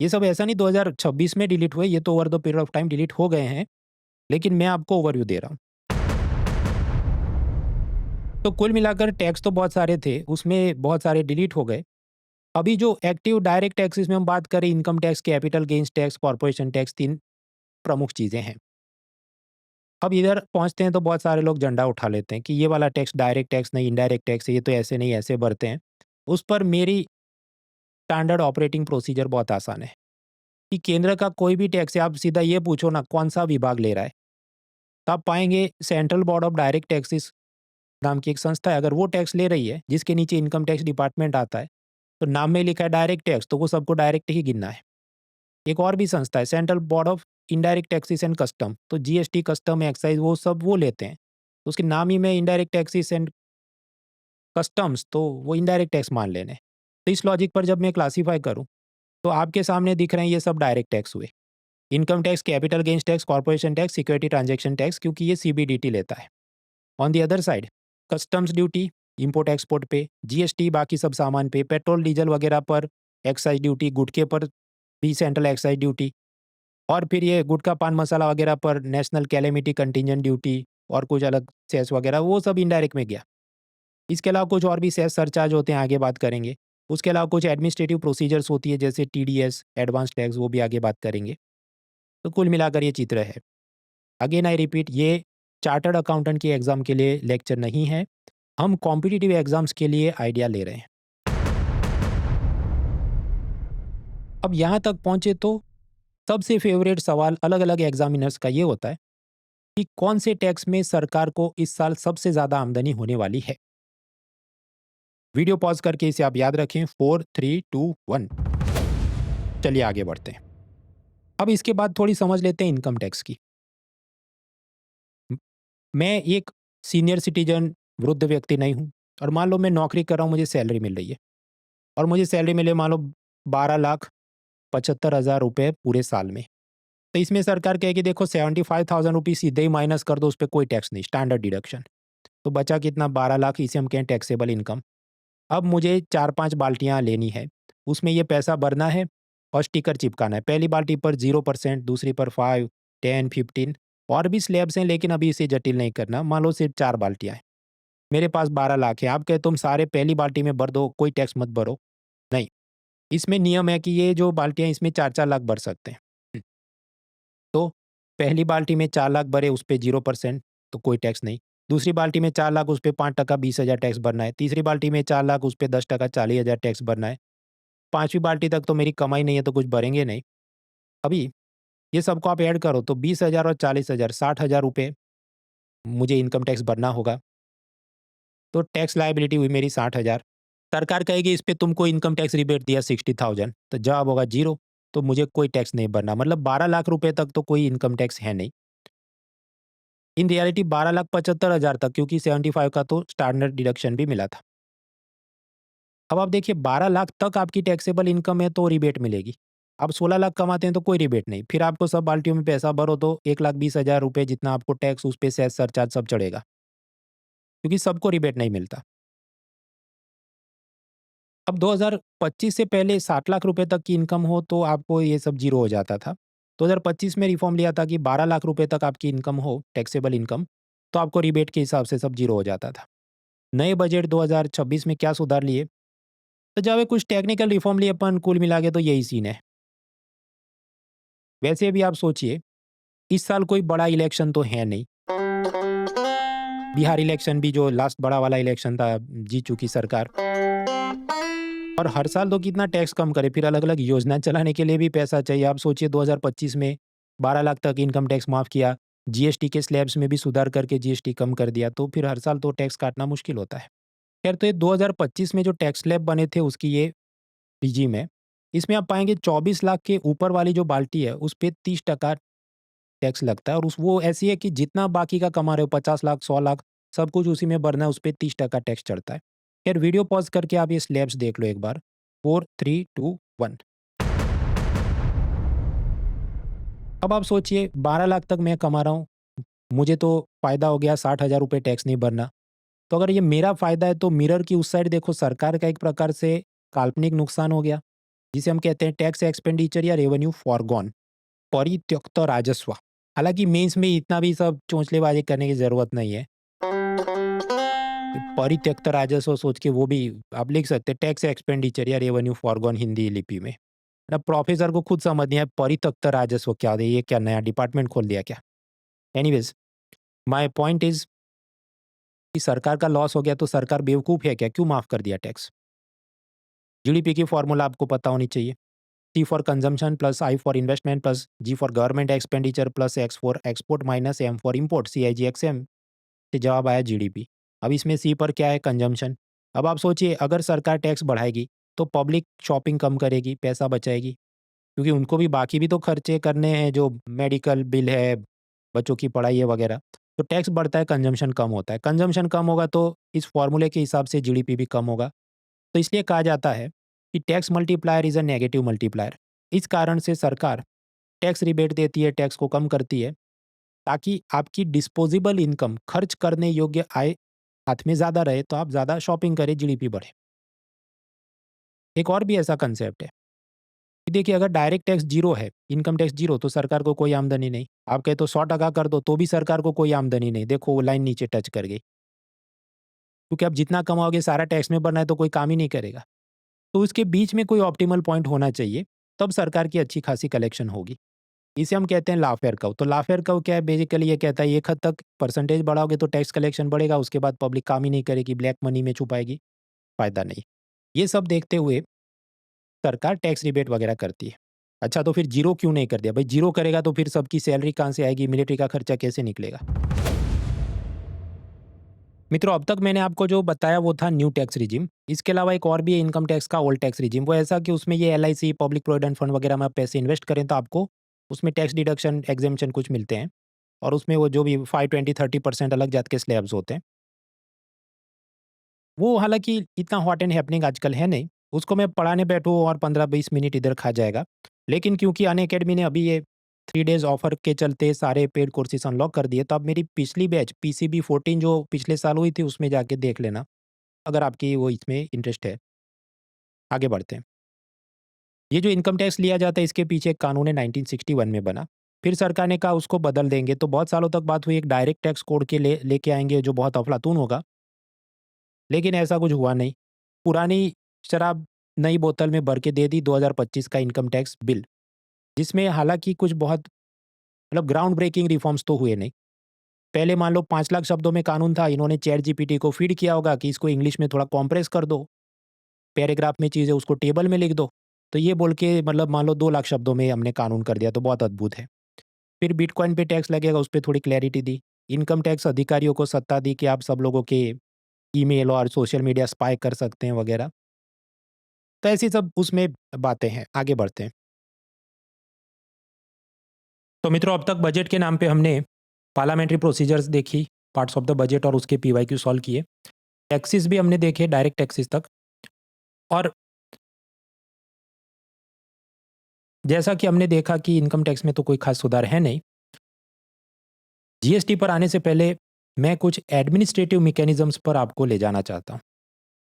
ये सब ऐसा नहीं 2026 में डिलीट हुए, ये तो over the period of time delete हो गए हैं, लेकिन मैं आपको ओवरव्यू दे रहा हूँ। तो कुल मिलाकर टैक्स तो बहुत सारे थे, उसमें बहुत सारे डिलीट हो गए। अभी जो एक्टिव डायरेक्ट टैक्सेस में हम बात करें, income tax, capital gains tax, corporation tax, 3 प्रमुख चीज़ें हैं। अब इधर पहुँचते हैं तो बहुत सारे लोग झंडा उठा लेते हैं कि ये वाला टैक्स डायरेक्ट टैक्स नहीं, इनडायरेक्ट टैक्स है, ये तो ऐसे नहीं ऐसे भरते हैं। उस पर मेरी स्टैंडर्ड ऑपरेटिंग प्रोसीजर बहुत आसान है कि केंद्र का कोई भी टैक्स है, आप सीधा ये पूछो ना कौन-सा विभाग ले रहा है, तो आप पाएँगे central board of direct taxes नाम की एक संस्था है, अगर वो टैक्स ले रही है, जिसके नीचे इनकम टैक्स डिपार्टमेंट आता है, तो नाम में लिखा है डायरेक्ट टैक्स, तो वो सबको डायरेक्ट ही गिनना है। एक और भी संस्था है central board of indirect taxes and custom, तो जीएसटी, कस्टम, एक्साइज वो सब वो लेते हैं। तो उसके नाम ही में इनडायरेक्ट टैक्सेस एंड कस्टम्स, तो वो इनडायरेक्ट टैक्स मान लेने। तो इस लॉजिक पर जब मैं क्लासिफाई करूँ, तो आपके सामने दिख रहे हैं ये सब डायरेक्ट टैक्स हुए। Income tax, capital gains tax, corporation tax, security transaction tax, क्योंकि ये सीबीडीटी लेता है। On the other side customs duty import export पे, जीएसटी बाकी सब सामान पे, पेट्रोल डीजल वगैरह पर एक्साइज ड्यूटी, गुटखे पर भी सेंट्रल एक्साइज ड्यूटी, और फिर ये गुटखा पान मसाला वगैरह पर नेशनल कैलेमिटी कंटिजेंट ड्यूटी और कुछ अलग सेस वगैरह, वो सब इनडायरेक्ट में गया। इसके अलावा कुछ और भी सेस सरचार्ज होते हैं, आगे बात करेंगे। उसके अलावा कुछ एडमिनिस्ट्रेटिव प्रोसीजर्स होती है जैसे टीडीएस, एडवांस टैक्स, वो भी आगे बात करेंगे। तो कुल मिलाकर ये चित्र है। अगेन आई रिपीट, ये चार्टर्ड अकाउंटेंट के एग्जाम के लिए लेक्चर नहीं है, हम कॉम्पिटिटिव एग्जाम्स के लिए आइडिया ले रहे हैं। अब यहाँ तक पहुँचे तो सबसे फेवरेट सवाल अलग अलग एग्जामिनर्स का ये होता है कि कौन से टैक्स में सरकार को इस साल सबसे ज़्यादा आमदनी होने वाली है। वीडियो पॉज करके इसे आप याद रखें, 4 3 2 1। चलिए आगे बढ़ते हैं। अब इसके बाद थोड़ी समझ लेते हैं इनकम टैक्स की। म- मैं एक सीनियर सिटीजन वृद्ध व्यक्ति नहीं हूँ, और मान लो मैं नौकरी कर रहा हूँ, मुझे सैलरी मिल रही है, और मुझे सैलरी मिले मान लो 12,75,000 रुपये पूरे साल में। तो इसमें सरकार कहेगी देखो 75,000 रुपीज़ सीधे ही माइनस कर दो, उस पर कोई टैक्स नहीं, स्टैंडर्ड डिडक्शन। तो बचा कितना, 12 लाख, इसे हम कहें टैक्सेबल इनकम। अब मुझे 4-5 बाल्टियाँ लेनी है, उसमें ये पैसा भरना है और स्टिकर चिपकाना है। पहली बाल्टी पर 0%, दूसरी पर 5, 10, 15 और भी स्लैब्स हैं, लेकिन अभी इसे जटिल नहीं करना। मान लो सिर्फ 4 बाल्टियाँ हैं, मेरे पास 12 लाख है, आप कहे तुम सारे पहली बाल्टी में भर दो, कोई टैक्स मत भरो। नहीं, इसमें नियम है कि ये जो बाल्टियाँ इसमें 4-4 लाख भर सकते हैं। तो पहली बाल्टी में 4 लाख भरे, उस पे 0%, तो कोई टैक्स नहीं। दूसरी बाल्टी में 4 लाख, उस पे 5% 20,000 टैक्स भरना है। तीसरी बाल्टी में 4 लाख, उस पे 10% 40,000 टैक्स भरना है। पाँचवीं बाल्टी तक तो मेरी कमाई नहीं है, तो कुछ भरेंगे नहीं। अभी ये सबको आप ऐड करो तो 20,000 और 40,000 60,000 रुपये मुझे इनकम टैक्स भरना होगा। तो टैक्स लायबिलिटी हुई मेरी 60,000। सरकार कहेगी इस पे तुमको इनकम टैक्स रिबेट दिया 60,000, तो जवाब होगा जीरो। तो मुझे कोई टैक्स नहीं भरना, मतलब 12 लाख रुपए तक तो कोई इनकम टैक्स है नहीं। इन रियलिटी 12,75,000 तक, क्योंकि 75 का तो स्टैंडर्ड डिडक्शन भी मिला था। अब आप देखिए 12 लाख तक आपकी टैक्सेबल इनकम है तो रिबेट मिलेगी। आप 16 लाख कमाते हैं तो कोई रिबेट नहीं। फिर आपको सब बाल्टियों में पैसा भरो तो 1,20,000 रुपए जितना आपको टैक्स, उस पे सेस सरचार्ज सब चढ़ेगा, क्योंकि सबको रिबेट नहीं मिलता। अब 2025 से पहले 60 लाख रुपए तक की इनकम हो तो आपको ये सब जीरो हो जाता था। 2025 में रिफॉर्म लिया था कि 12 लाख रुपए तक आपकी इनकम हो, टैक्सेबल इनकम, तो आपको रिबेट के हिसाब से सब जीरो हो जाता था। नए बजट 2026 में क्या सुधार लिए? तो जब ये कुछ टेक्निकल रिफॉर्म लिए अपन, कुल मिला के तो यही सीन है। वैसे भी आप सोचिए, इस साल कोई बड़ा इलेक्शन तो है नहीं। बिहार इलेक्शन भी जो लास्ट बड़ा वाला इलेक्शन था, जीत चुकी सरकार। और हर साल तो कितना टैक्स कम करे, फिर अलग-अलग योजना चलाने के लिए भी पैसा चाहिए। आप सोचिए 2025 में 12 लाख तक इनकम टैक्स माफ़ किया, जीएसटी के स्लैब्स में भी सुधार करके जीएसटी कम कर दिया, तो फिर हर साल तो टैक्स काटना मुश्किल होता है। खैर, तो ये 2025 में जो टैक्स स्लैब बने थे उसकी ये रिजीम है। इसमें आप पाएँगे 24 लाख के ऊपर वाली जो बाल्टी है, उस पे 30% टैक्स लगता है, और उस वो ऐसी है कि जितना बाकी का कमा रहे हो 50 लाख, 100 लाख, सब कुछ उसी में भरना है, उस पे 30% टैक्स चढ़ता है। खैर, वीडियो पॉज़ करके आप ये स्लैब्स देख लो एक बार। 4, 3, 2, 1। अब आप सोचिए 12 लाख तक मैं कमा रहा हूँ, मुझे तो फ़ायदा हो गया, 60,000 रुपए टैक्स नहीं भरना। तो अगर ये मेरा फ़ायदा है तो मिरर की उस साइड देखो, सरकार का एक प्रकार से काल्पनिक नुकसान हो गया, जिसे हम कहते हैं टैक्स एक्सपेंडिचर या रेवेन्यू फॉरगॉन, परित्यक्त राजस्व। हालाँकि मेंस में इतना भी सब चोंचलेबाज़ी करने की ज़रूरत नहीं है। परित्यक्त राजस्व सोच के वो भी आप लिख सकते हैं, टैक्स एक्सपेंडिचर या रेवेन्यू फॉरगॉन हिंदी लिपि में। अब प्रोफेसर को खुद समझ नहीं आया परित्यक्त राजस्व क्या है, ये क्या नया डिपार्टमेंट खोल दिया क्या? एनीवेज़, माय पॉइंट इज़ कि सरकार का लॉस हो गया तो सरकार बेवकूफ़ है क्या? क्यों माफ़ कर दिया टैक्स? जीडीपी की फॉर्मूला आपको पता होनी चाहिए। T for consumption plus I for investment plus G for government expenditure plus X for export minus M for import, CIGXM से जवाब आया जीडीपी। अब इसमें सी पर क्या है? कंजम्पशन। अब आप सोचिए अगर सरकार टैक्स बढ़ाएगी तो पब्लिक शॉपिंग कम करेगी, पैसा बचाएगी, क्योंकि उनको भी बाकी भी तो खर्चे करने हैं, जो मेडिकल बिल है, बच्चों की पढ़ाई है वगैरह। तो टैक्स बढ़ता है, कंजम्पशन कम होता है। कंजम्पशन कम होगा तो इस फॉर्मूले के हिसाब से जीडीपी भी कम होगा। तो इसलिए कहा जाता है कि tax multiplier is a negative multiplier. इस कारण से सरकार टैक्स रिबेट देती है, टैक्स को कम करती है, ताकि आपकी डिस्पोजेबल इनकम, खर्च करने योग्य आय हाथ में ज़्यादा रहे, तो आप ज़्यादा शॉपिंग करें, जीडीपी बढ़े। एक और भी ऐसा कंसेप्ट है कि देखिए अगर डायरेक्ट टैक्स जीरो है, इनकम टैक्स जीरो, तो सरकार को कोई आमदनी नहीं। आप कहे तो 100% कर दो तो भी सरकार को कोई आमदनी नहीं। देखो वो लाइन नीचे टच कर गई, क्योंकि आप जितना कमाओगे सारा टैक्स में भरना है तो कोई काम ही नहीं करेगा। तो उसके बीच में कोई ऑप्टिमल पॉइंट होना चाहिए, तब सरकार की अच्छी खासी कलेक्शन होगी। इसे हम कहते हैं लाफेयर कर्व। तो लाफेयर कर्व क्या है? बेसिकली ये कहता है एक हद तक परसेंटेज बढ़ाओगे तो टैक्स कलेक्शन बढ़ेगा, उसके बाद पब्लिक काम ही नहीं करेगी, ब्लैक मनी में छुपाएगी, फ़ायदा नहीं। ये सब देखते हुए सरकार टैक्स रिबेट वगैरह करती है। अच्छा, तो फिर ज़ीरो क्यों नहीं कर दिया? भाई ज़ीरो करेगा तो फिर सबकी सैलरी कहाँ से आएगी? मिलिट्री का खर्चा कैसे निकलेगा? मित्रों, अब तक मैंने आपको जो बताया वो था न्यू टैक्स रिजिम। इसके अलावा एक और भी है इनकम टैक्स का ओल्ड टैक्स रिजिम। वो ऐसा कि उसमें ये एलआईसी, पब्लिक प्रोविडेंट फंड वगैरह में आप पैसे इन्वेस्ट करें तो आपको उसमें टैक्स डिडक्शन, एग्जेम्पशन कुछ मिलते हैं, और उसमें वो जो भी 5, 20, 30% अलग जात के स्लैब्स होते हैं। वो हालाँकि इतना हॉट एंड हैपनिंग आजकल है नहीं। उसको मैं पढ़ाने बैठूँ और 15-20 मिनट इधर खा जाएगा। लेकिन क्योंकि अनअकैडमी ने अभी ये 3 डेज़ ऑफर के चलते सारे पेड कोर्सेज़ अनलॉक कर दिए, तो अब मेरी पिछली बैच पीसीबी 14 जो पिछले साल हुई थी उसमें जाके देख लेना, अगर आपकी वो इसमें इंटरेस्ट है। आगे बढ़ते हैं। ये जो इनकम टैक्स लिया जाता है इसके पीछे एक कानून है, 1961 में बना। फिर सरकार ने कहा उसको बदल देंगे, तो बहुत सालों तक बात हुई एक डायरेक्ट टैक्स कोड के लेके आएँगे जो बहुत अफलातून होगा। लेकिन ऐसा कुछ हुआ नहीं। पुरानी शराब नई बोतल में भर के दे दी 2025 का इनकम टैक्स बिल, जिसमें हालाँकि कुछ बहुत मतलब ग्राउंड ब्रेकिंग रिफॉर्म्स तो हुए नहीं। पहले मान लो 5 लाख शब्दों में कानून था, इन्होंने चैट जीपीटी को फीड किया होगा कि इसको इंग्लिश में थोड़ा कॉम्प्रेस कर दो, पैराग्राफ में चीज़ें उसको टेबल में लिख दो। तो ये बोल के मतलब मान लो 2 लाख शब्दों में हमने कानून कर दिया, तो बहुत अद्भुत है। फिर बिटकॉइन पे टैक्स लगेगा, उस पे थोड़ी क्लैरिटी दी। इनकम टैक्स अधिकारियों को सत्ता दी कि आप सब लोगों के ईमेल और सोशल मीडिया स्पाई कर सकते हैं वगैरह। तो ऐसी सब उसमें बातें हैं। आगे बढ़ते हैं। तो मित्रों, अब तक बजट के नाम पे हमने पार्लियामेंट्री प्रोसीजर्स देखी, पार्ट्स ऑफ द बजट, और उसके पीवाईक्यू सॉल्व किए। टैक्सेस भी हमने देखे, डायरेक्ट टैक्सेस तक। और जैसा कि हमने देखा कि इनकम टैक्स में तो कोई खास सुधार है नहीं। जीएसटी पर आने से पहले मैं कुछ एडमिनिस्ट्रेटिव मैकेनिज्म्स पर आपको ले जाना चाहता हूँ,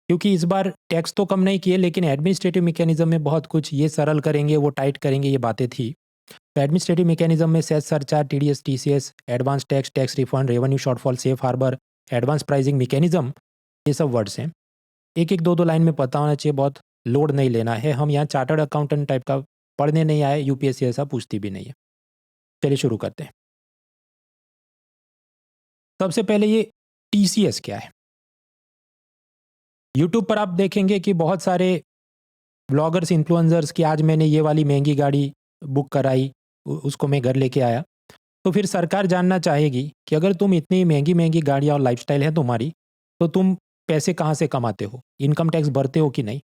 क्योंकि इस बार टैक्स तो कम नहीं किए, लेकिन एडमिनिस्ट्रेटिव मैकेनिज्म में बहुत कुछ, ये सरल करेंगे, वो टाइट करेंगे, ये बातें थी। तो एडमिनिस्ट्रेटिव मैकेनिज्म में cess surcharge, TDS, TCS, advance tax, tax refund, revenue shortfall, safe harbour, advance pricing mechanism, ये सब वर्ड्स हैं। एक एक दो दो लाइन में पता होना चाहिए, बहुत लोड नहीं लेना है। हम यहाँ चार्टर्ड अकाउंटेंट टाइप का पढ़ने नहीं आए, यूपीएससी ऐसा पूछती भी नहीं है। चलिए शुरू करते हैं। सबसे पहले ये टीसीएस क्या है। यूट्यूब पर आप देखेंगे कि बहुत सारे ब्लॉगर्स, इन्फ्लुएंसर्स की आज मैंने ये वाली महंगी गाड़ी बुक कराई, उसको मैं घर लेके आया। तो फिर सरकार जानना चाहेगी कि अगर तुम इतनी महंगी महंगी गाड़ियाँ और लाइफस्टाइल है तुम्हारी, तो तुम पैसे कहाँ से कमाते हो, इनकम टैक्स भरते हो कि नहीं।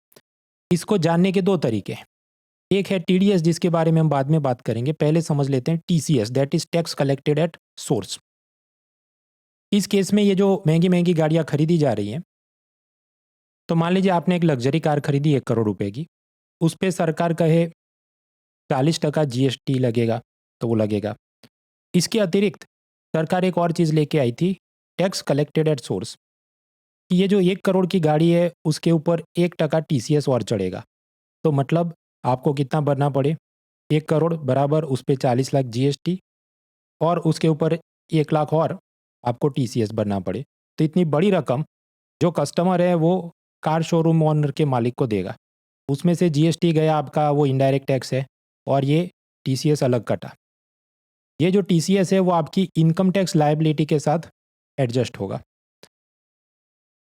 इसको जानने के दो तरीके हैं। एक है टीडीएस, जिसके बारे में हम बाद में बात करेंगे। पहले समझ लेते हैं TCS, that is tax collected at source. इस केस में ये जो महंगी महंगी गाड़ियाँ खरीदी जा रही हैं, तो मान लीजिए आपने एक लग्जरी कार खरीदी 1 करोड़ रुपए की, उस पर सरकार कहे 40% जीएसटी लगेगा, तो वो लगेगा। इसके अतिरिक्त सरकार एक और चीज़ लेके आई थी, टैक्स कलेक्टेड एट सोर्स। ये जो 1 करोड़ की गाड़ी है, उसके ऊपर 1% टीसीएस और चढ़ेगा। तो मतलब आपको कितना भरना पड़े, 1 करोड़ बराबर उस पर 40 लाख जीएसटी, और उसके ऊपर 1 लाख और आपको टीसीएस भरना पड़े। तो इतनी बड़ी रकम जो कस्टमर है वो कार शोरूम ओनर के मालिक को देगा। उसमें से जीएसटी गया आपका, वो इनडायरेक्ट टैक्स है, और ये टीसीएस अलग कटा। ये जो टीसीएस है वो आपकी इनकम टैक्स लायबिलिटी के साथ एडजस्ट होगा।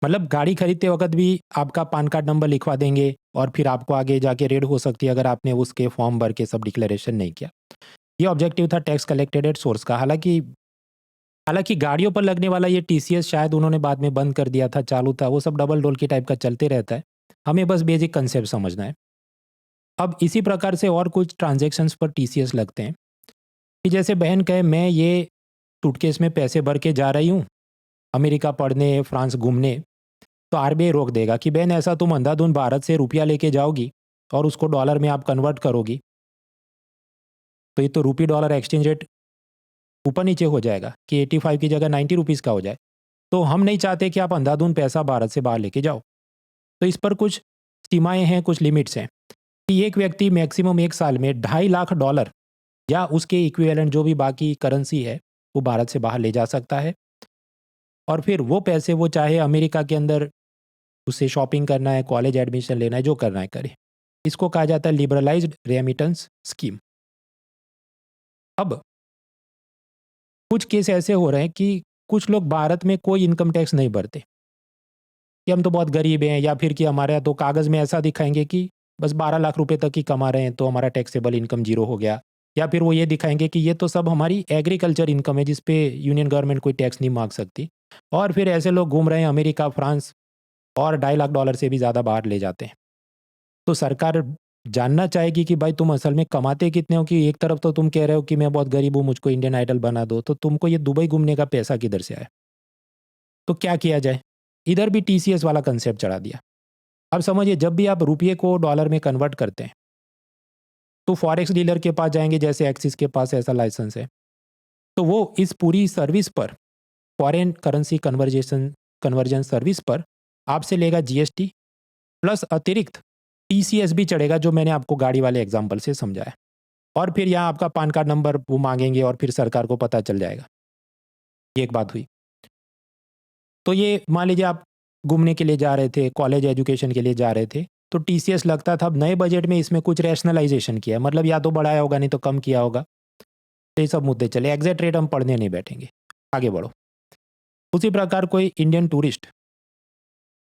मतलब गाड़ी खरीदते वक्त भी आपका पान कार्ड नंबर लिखवा देंगे, और फिर आपको आगे जाके रेड हो सकती है अगर आपने उसके फॉर्म भर के सब डिक्लेरेशन नहीं किया। ये ऑब्जेक्टिव था टैक्स कलेक्टेड एट सोर्स का। हालांकि हालांकि गाड़ियों पर लगने वाला ये टीसीएस शायद उन्होंने बाद में बंद कर दिया था, चालू था, वो सब डबल डोल की टाइप का चलते रहता है। हमें बस बेसिक कंसेप्ट समझना है। अब इसी प्रकार से और कुछ ट्रांजेक्शन्स पर टीसीएस लगते हैं कि जैसे बहन कहे मैं ये सूटकेस में पैसे भर के जा रही हूँ अमेरिका पढ़ने, फ्रांस घूमने, तो आरबीआई रोक देगा कि बहन ऐसा तुम अंधाधुंध भारत से रुपया लेके जाओगी और उसको डॉलर में आप कन्वर्ट करोगी, तो ये तो रूपी डॉलर एक्सचेंज रेट ऊपर नीचे हो जाएगा कि 85 की जगह 90 रुपीज़ का हो जाए। तो हम नहीं चाहते कि आप अंधाधुंध पैसा भारत से बाहर लेके जाओ। तो इस पर कुछ सीमाएं हैं, कुछ लिमिट्स हैं कि एक व्यक्ति मैक्सिमम 1 साल में $2.5 लाख या उसके इक्विवेलेंट जो भी बाकी करेंसी है वो भारत से बाहर ले जा सकता है। और फिर वो पैसे वो चाहे अमेरिका के अंदर उससे शॉपिंग करना है, कॉलेज एडमिशन लेना है, जो करना है करे। इसको कहा जाता है लिबरलाइज्ड रेमिटेंस स्कीम। अब कुछ केस ऐसे हो रहे हैं कि कुछ लोग भारत में कोई इनकम टैक्स नहीं भरते कि हम तो बहुत गरीब हैं, या फिर कि हमारे यहाँ तो कागज़ में ऐसा दिखाएंगे कि बस 12 लाख रुपए तक ही कमा रहे हैं तो हमारा टैक्सेबल इनकम जीरो हो गया, या फिर वो ये दिखाएंगे कि ये तो सब हमारी एग्रीकल्चर इनकम है जिस पे यूनियन गवर्नमेंट कोई टैक्स नहीं मांग सकती। और फिर ऐसे लोग घूम रहे हैं अमेरिका, फ्रांस, और $2.5 लाख से भी ज़्यादा बाहर ले जाते हैं। तो सरकार जानना चाहेगी कि भाई तुम असल में कमाते कितने हो, कि एक तरफ तो तुम कह रहे हो कि मैं बहुत गरीब हूँ, मुझको इंडियन आइडल बना दो, तो तुमको ये दुबई घूमने का पैसा किधर से आया। तो क्या किया जाए, इधर भी टीसीएस वाला कंसेप्ट चढ़ा दिया। अब समझिए, जब भी आप रुपये को डॉलर में कन्वर्ट करते हैं तो फॉरेक्स डीलर के पास जाएंगे, जैसे एक्सिस के पास ऐसा लाइसेंस है, तो वो इस पूरी सर्विस पर, फॉरेन करेंसी कन्वर्जन सर्विस पर आपसे लेगा जीएसटी, प्लस अतिरिक्त टीसीएस भी चढ़ेगा, जो मैंने आपको गाड़ी वाले एग्जाम्पल से समझाया। और फिर यहाँ आपका पान कार्ड नंबर वो मांगेंगे और फिर सरकार को पता चल जाएगा। ये एक बात हुई। तो ये मान लीजिए आप घूमने के लिए जा रहे थे, कॉलेज एजुकेशन के लिए जा रहे थे, तो टीसीएस लगता था। अब नए बजट में इसमें कुछ रैशनलाइजेशन किया, मतलब या तो बढ़ाया होगा नहीं तो कम किया होगा। तो ये सब मुद्दे चले, एग्जैक्ट रेट हम पढ़ने नहीं बैठेंगे, आगे बढ़ो। उसी प्रकार कोई इंडियन टूरिस्ट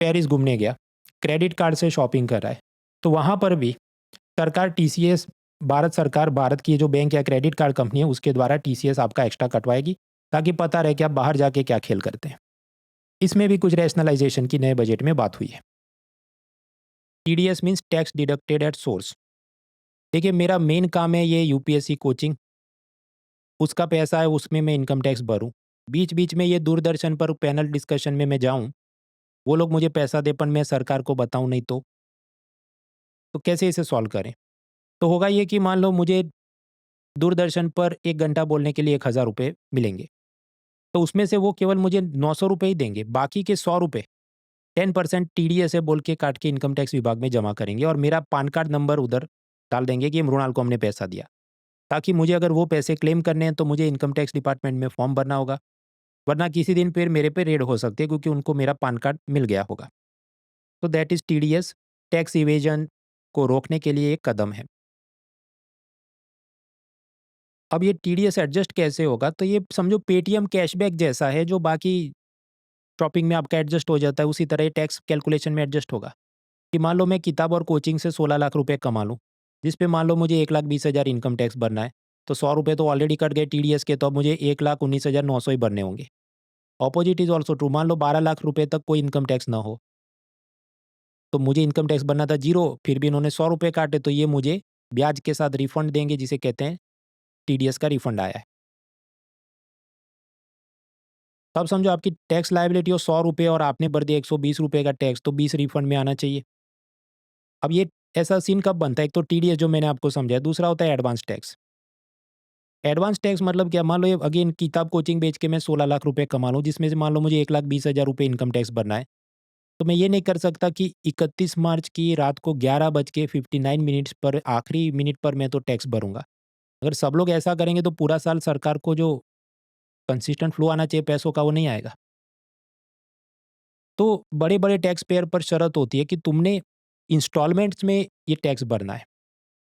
पेरिस घूमने गया, क्रेडिट कार्ड से शॉपिंग कर रहा है, तो वहाँ पर भी सरकार टीसीएस, भारत सरकार, भारत की जो बैंक या क्रेडिट कार्ड कंपनी है उसके द्वारा टीसीएस आपका एक्स्ट्रा कटवाएगी, ताकि पता रहे कि आप बाहर जाके क्या खेल करते हैं। इसमें भी कुछ रैशनलाइजेशन की नए बजट में बात हुई है। TDS means tax deducted at source. देखिए, मेरा मेन काम है ये यूपीएससी कोचिंग, उसका पैसा है, उसमें मैं इनकम टैक्स भरूँ। बीच-बीच में ये दूरदर्शन पर पैनल डिस्कशन में मैं जाऊँ, वो लोग मुझे पैसा दें पर मैं सरकार को बताऊँ नहीं तो कैसे इसे सॉल्व करें? तो होगा ये कि मान लो मुझे दूरदर्शन पर 1 घंटा बोलने के लिए ₹1000 मिलेंगे, तो उसमें से वो केवल मुझे ₹900 ही देंगे, बाकी के ₹100 10% टीडीएस है बोल के काट के इनकम टैक्स विभाग में जमा करेंगे और मेरा पान कार्ड नंबर उधर डाल देंगे कि मृणाल को हमने पैसा दिया। ताकि मुझे अगर वो पैसे क्लेम करने हैं तो मुझे इनकम टैक्स डिपार्टमेंट में फॉर्म भरना होगा, वरना किसी दिन फिर मेरे पे रेड हो सकती है क्योंकि उनको मेरा पान कार्ड मिल गया होगा। तो that is TDS, tax evasion को रोकने के लिए एक कदम है। अब ये टीडीएस एडजस्ट कैसे होगा? तो ये समझो पेटीएम कैशबैक जैसा है जो बाकी शॉपिंग में आपका एडजस्ट हो जाता है, उसी तरह ये टैक्स कैलकुलेशन में एडजस्ट होगा। कि मान लो मैं किताब और कोचिंग से 16 लाख रुपए कमा लूँ, जिस पे मान लो मुझे 1,20,000 इनकम टैक्स भरना है, तो ₹100 तो ऑलरेडी कट गए टीडीएस के, तो अब मुझे 1,19,900 ही भरने होंगे। ऑपोजिट इज़ ऑल्सो ट्रू, मान लो 12 लाख रुपए तक कोई इनकम टैक्स ना हो, तो मुझे इनकम टैक्स भरना था 0, फिर भी इन्होंने ₹100 काटे, तो ये मुझे ब्याज के साथ रिफंड देंगे जिसे कहते हैं टीडीएस का रिफंड आया है। तो अब समझो आपकी टैक्स लायबिलिटी हो ₹100 और आपने भर दिया ₹120 का टैक्स, तो 20 रिफंड में आना चाहिए। अब ये ऐसा सीन कब बनता है? एक तो टीडीएस जो मैंने आपको समझाया, दूसरा होता है एडवांस टैक्स। एडवांस टैक्स मतलब क्या? मान लो ये अगेन किताब कोचिंग बेच के मैं 16 लाख रुपए कमा लूँ, जिसमें से मान लो मुझे 1,20,000 इनकम टैक्स भरना है। तो मैं ये नहीं कर सकता कि 31 मार्च की रात को 11:59 मिनट्स पर आखिरी मिनट पर मैं तो टैक्स भरूँगा। अगर सब लोग ऐसा करेंगे तो पूरा साल सरकार को जो कंसिस्टेंट फ्लो आना चाहिए पैसों का वो नहीं आएगा। तो बड़े-बड़े टैक्स पेयर पर शर्त होती है कि तुमने इंस्टॉलमेंट्स में ये टैक्स भरना है।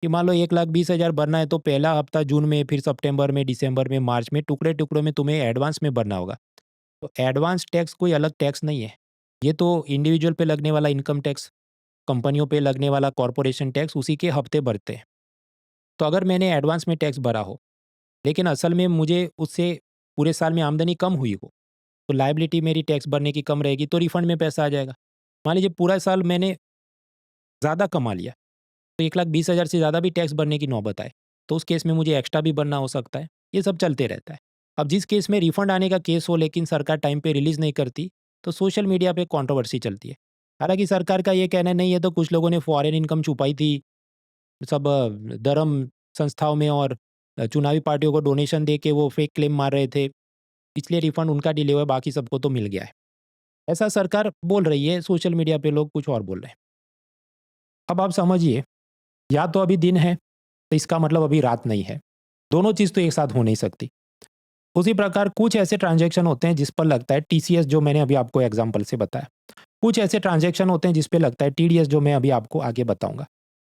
कि मान लो 1,20,000 भरना है तो पहला हफ्ता जून में, फिर सितंबर में, दिसंबर में, मार्च में टुकड़े-टुकड़ों में तुम्हें एडवांस में भरना होगा। तो एडवांस टैक्स कोई अलग टैक्स नहीं है। ये तो इंडिविजुअल पे लगने वाला इनकम टैक्स, कंपनियों पे लगने वाला कॉर्पोरेशन टैक्स उसी के हफ्ते भरते हैं। तो अगर मैंने एडवांस में टैक्स भरा हो, लेकिन असल में मुझे उससे पूरे साल में आमदनी कम हुई हो, तो लायबिलिटी मेरी टैक्स भरने की कम रहेगी तो रिफंड में पैसा आ जाएगा। मान लीजिए पूरा साल मैंने ज़्यादा कमा लिया, तो 1,20,000 से ज़्यादा भी टैक्स भरने की नौबत आए, तो उस केस में मुझे एक्स्ट्रा भी भरना हो सकता है। ये सब चलते रहता है। अब जिस केस में रिफंड आने का केस हो लेकिन सरकार टाइम पे रिलीज़ नहीं करती, तो सोशल मीडिया पे कंट्रोवर्सी चलती है। हालाँकि सरकार का ये कहना नहीं है, तो कुछ लोगों ने फॉरेन इनकम छुपाई थी, सब धर्म संस्थाओं में और चुनावी पार्टियों को डोनेशन दे के वो फेक क्लेम मार रहे थे, इसलिए रिफंड उनका डिले हुआ है, बाकी सबको तो मिल गया है। ऐसा सरकार बोल रही है, सोशल मीडिया पे लोग कुछ और बोल रहे हैं। अब आप समझिए, या तो अभी दिन है, तो इसका मतलब अभी रात नहीं है। दोनों चीज़ तो एक साथ हो नहीं सकती। उसी प्रकार कुछ ऐसे ट्रांज़ैक्शन होते हैं जिस पर लगता है टीसीएस, जो मैंने अभी आपको एग्ज़ाम्पल से बताया। कुछ ऐसे ट्रांज़ैक्शन होते हैं जिस पे लगता है टीडीएस, जो मैं अभी आपको आगे बताऊँगा।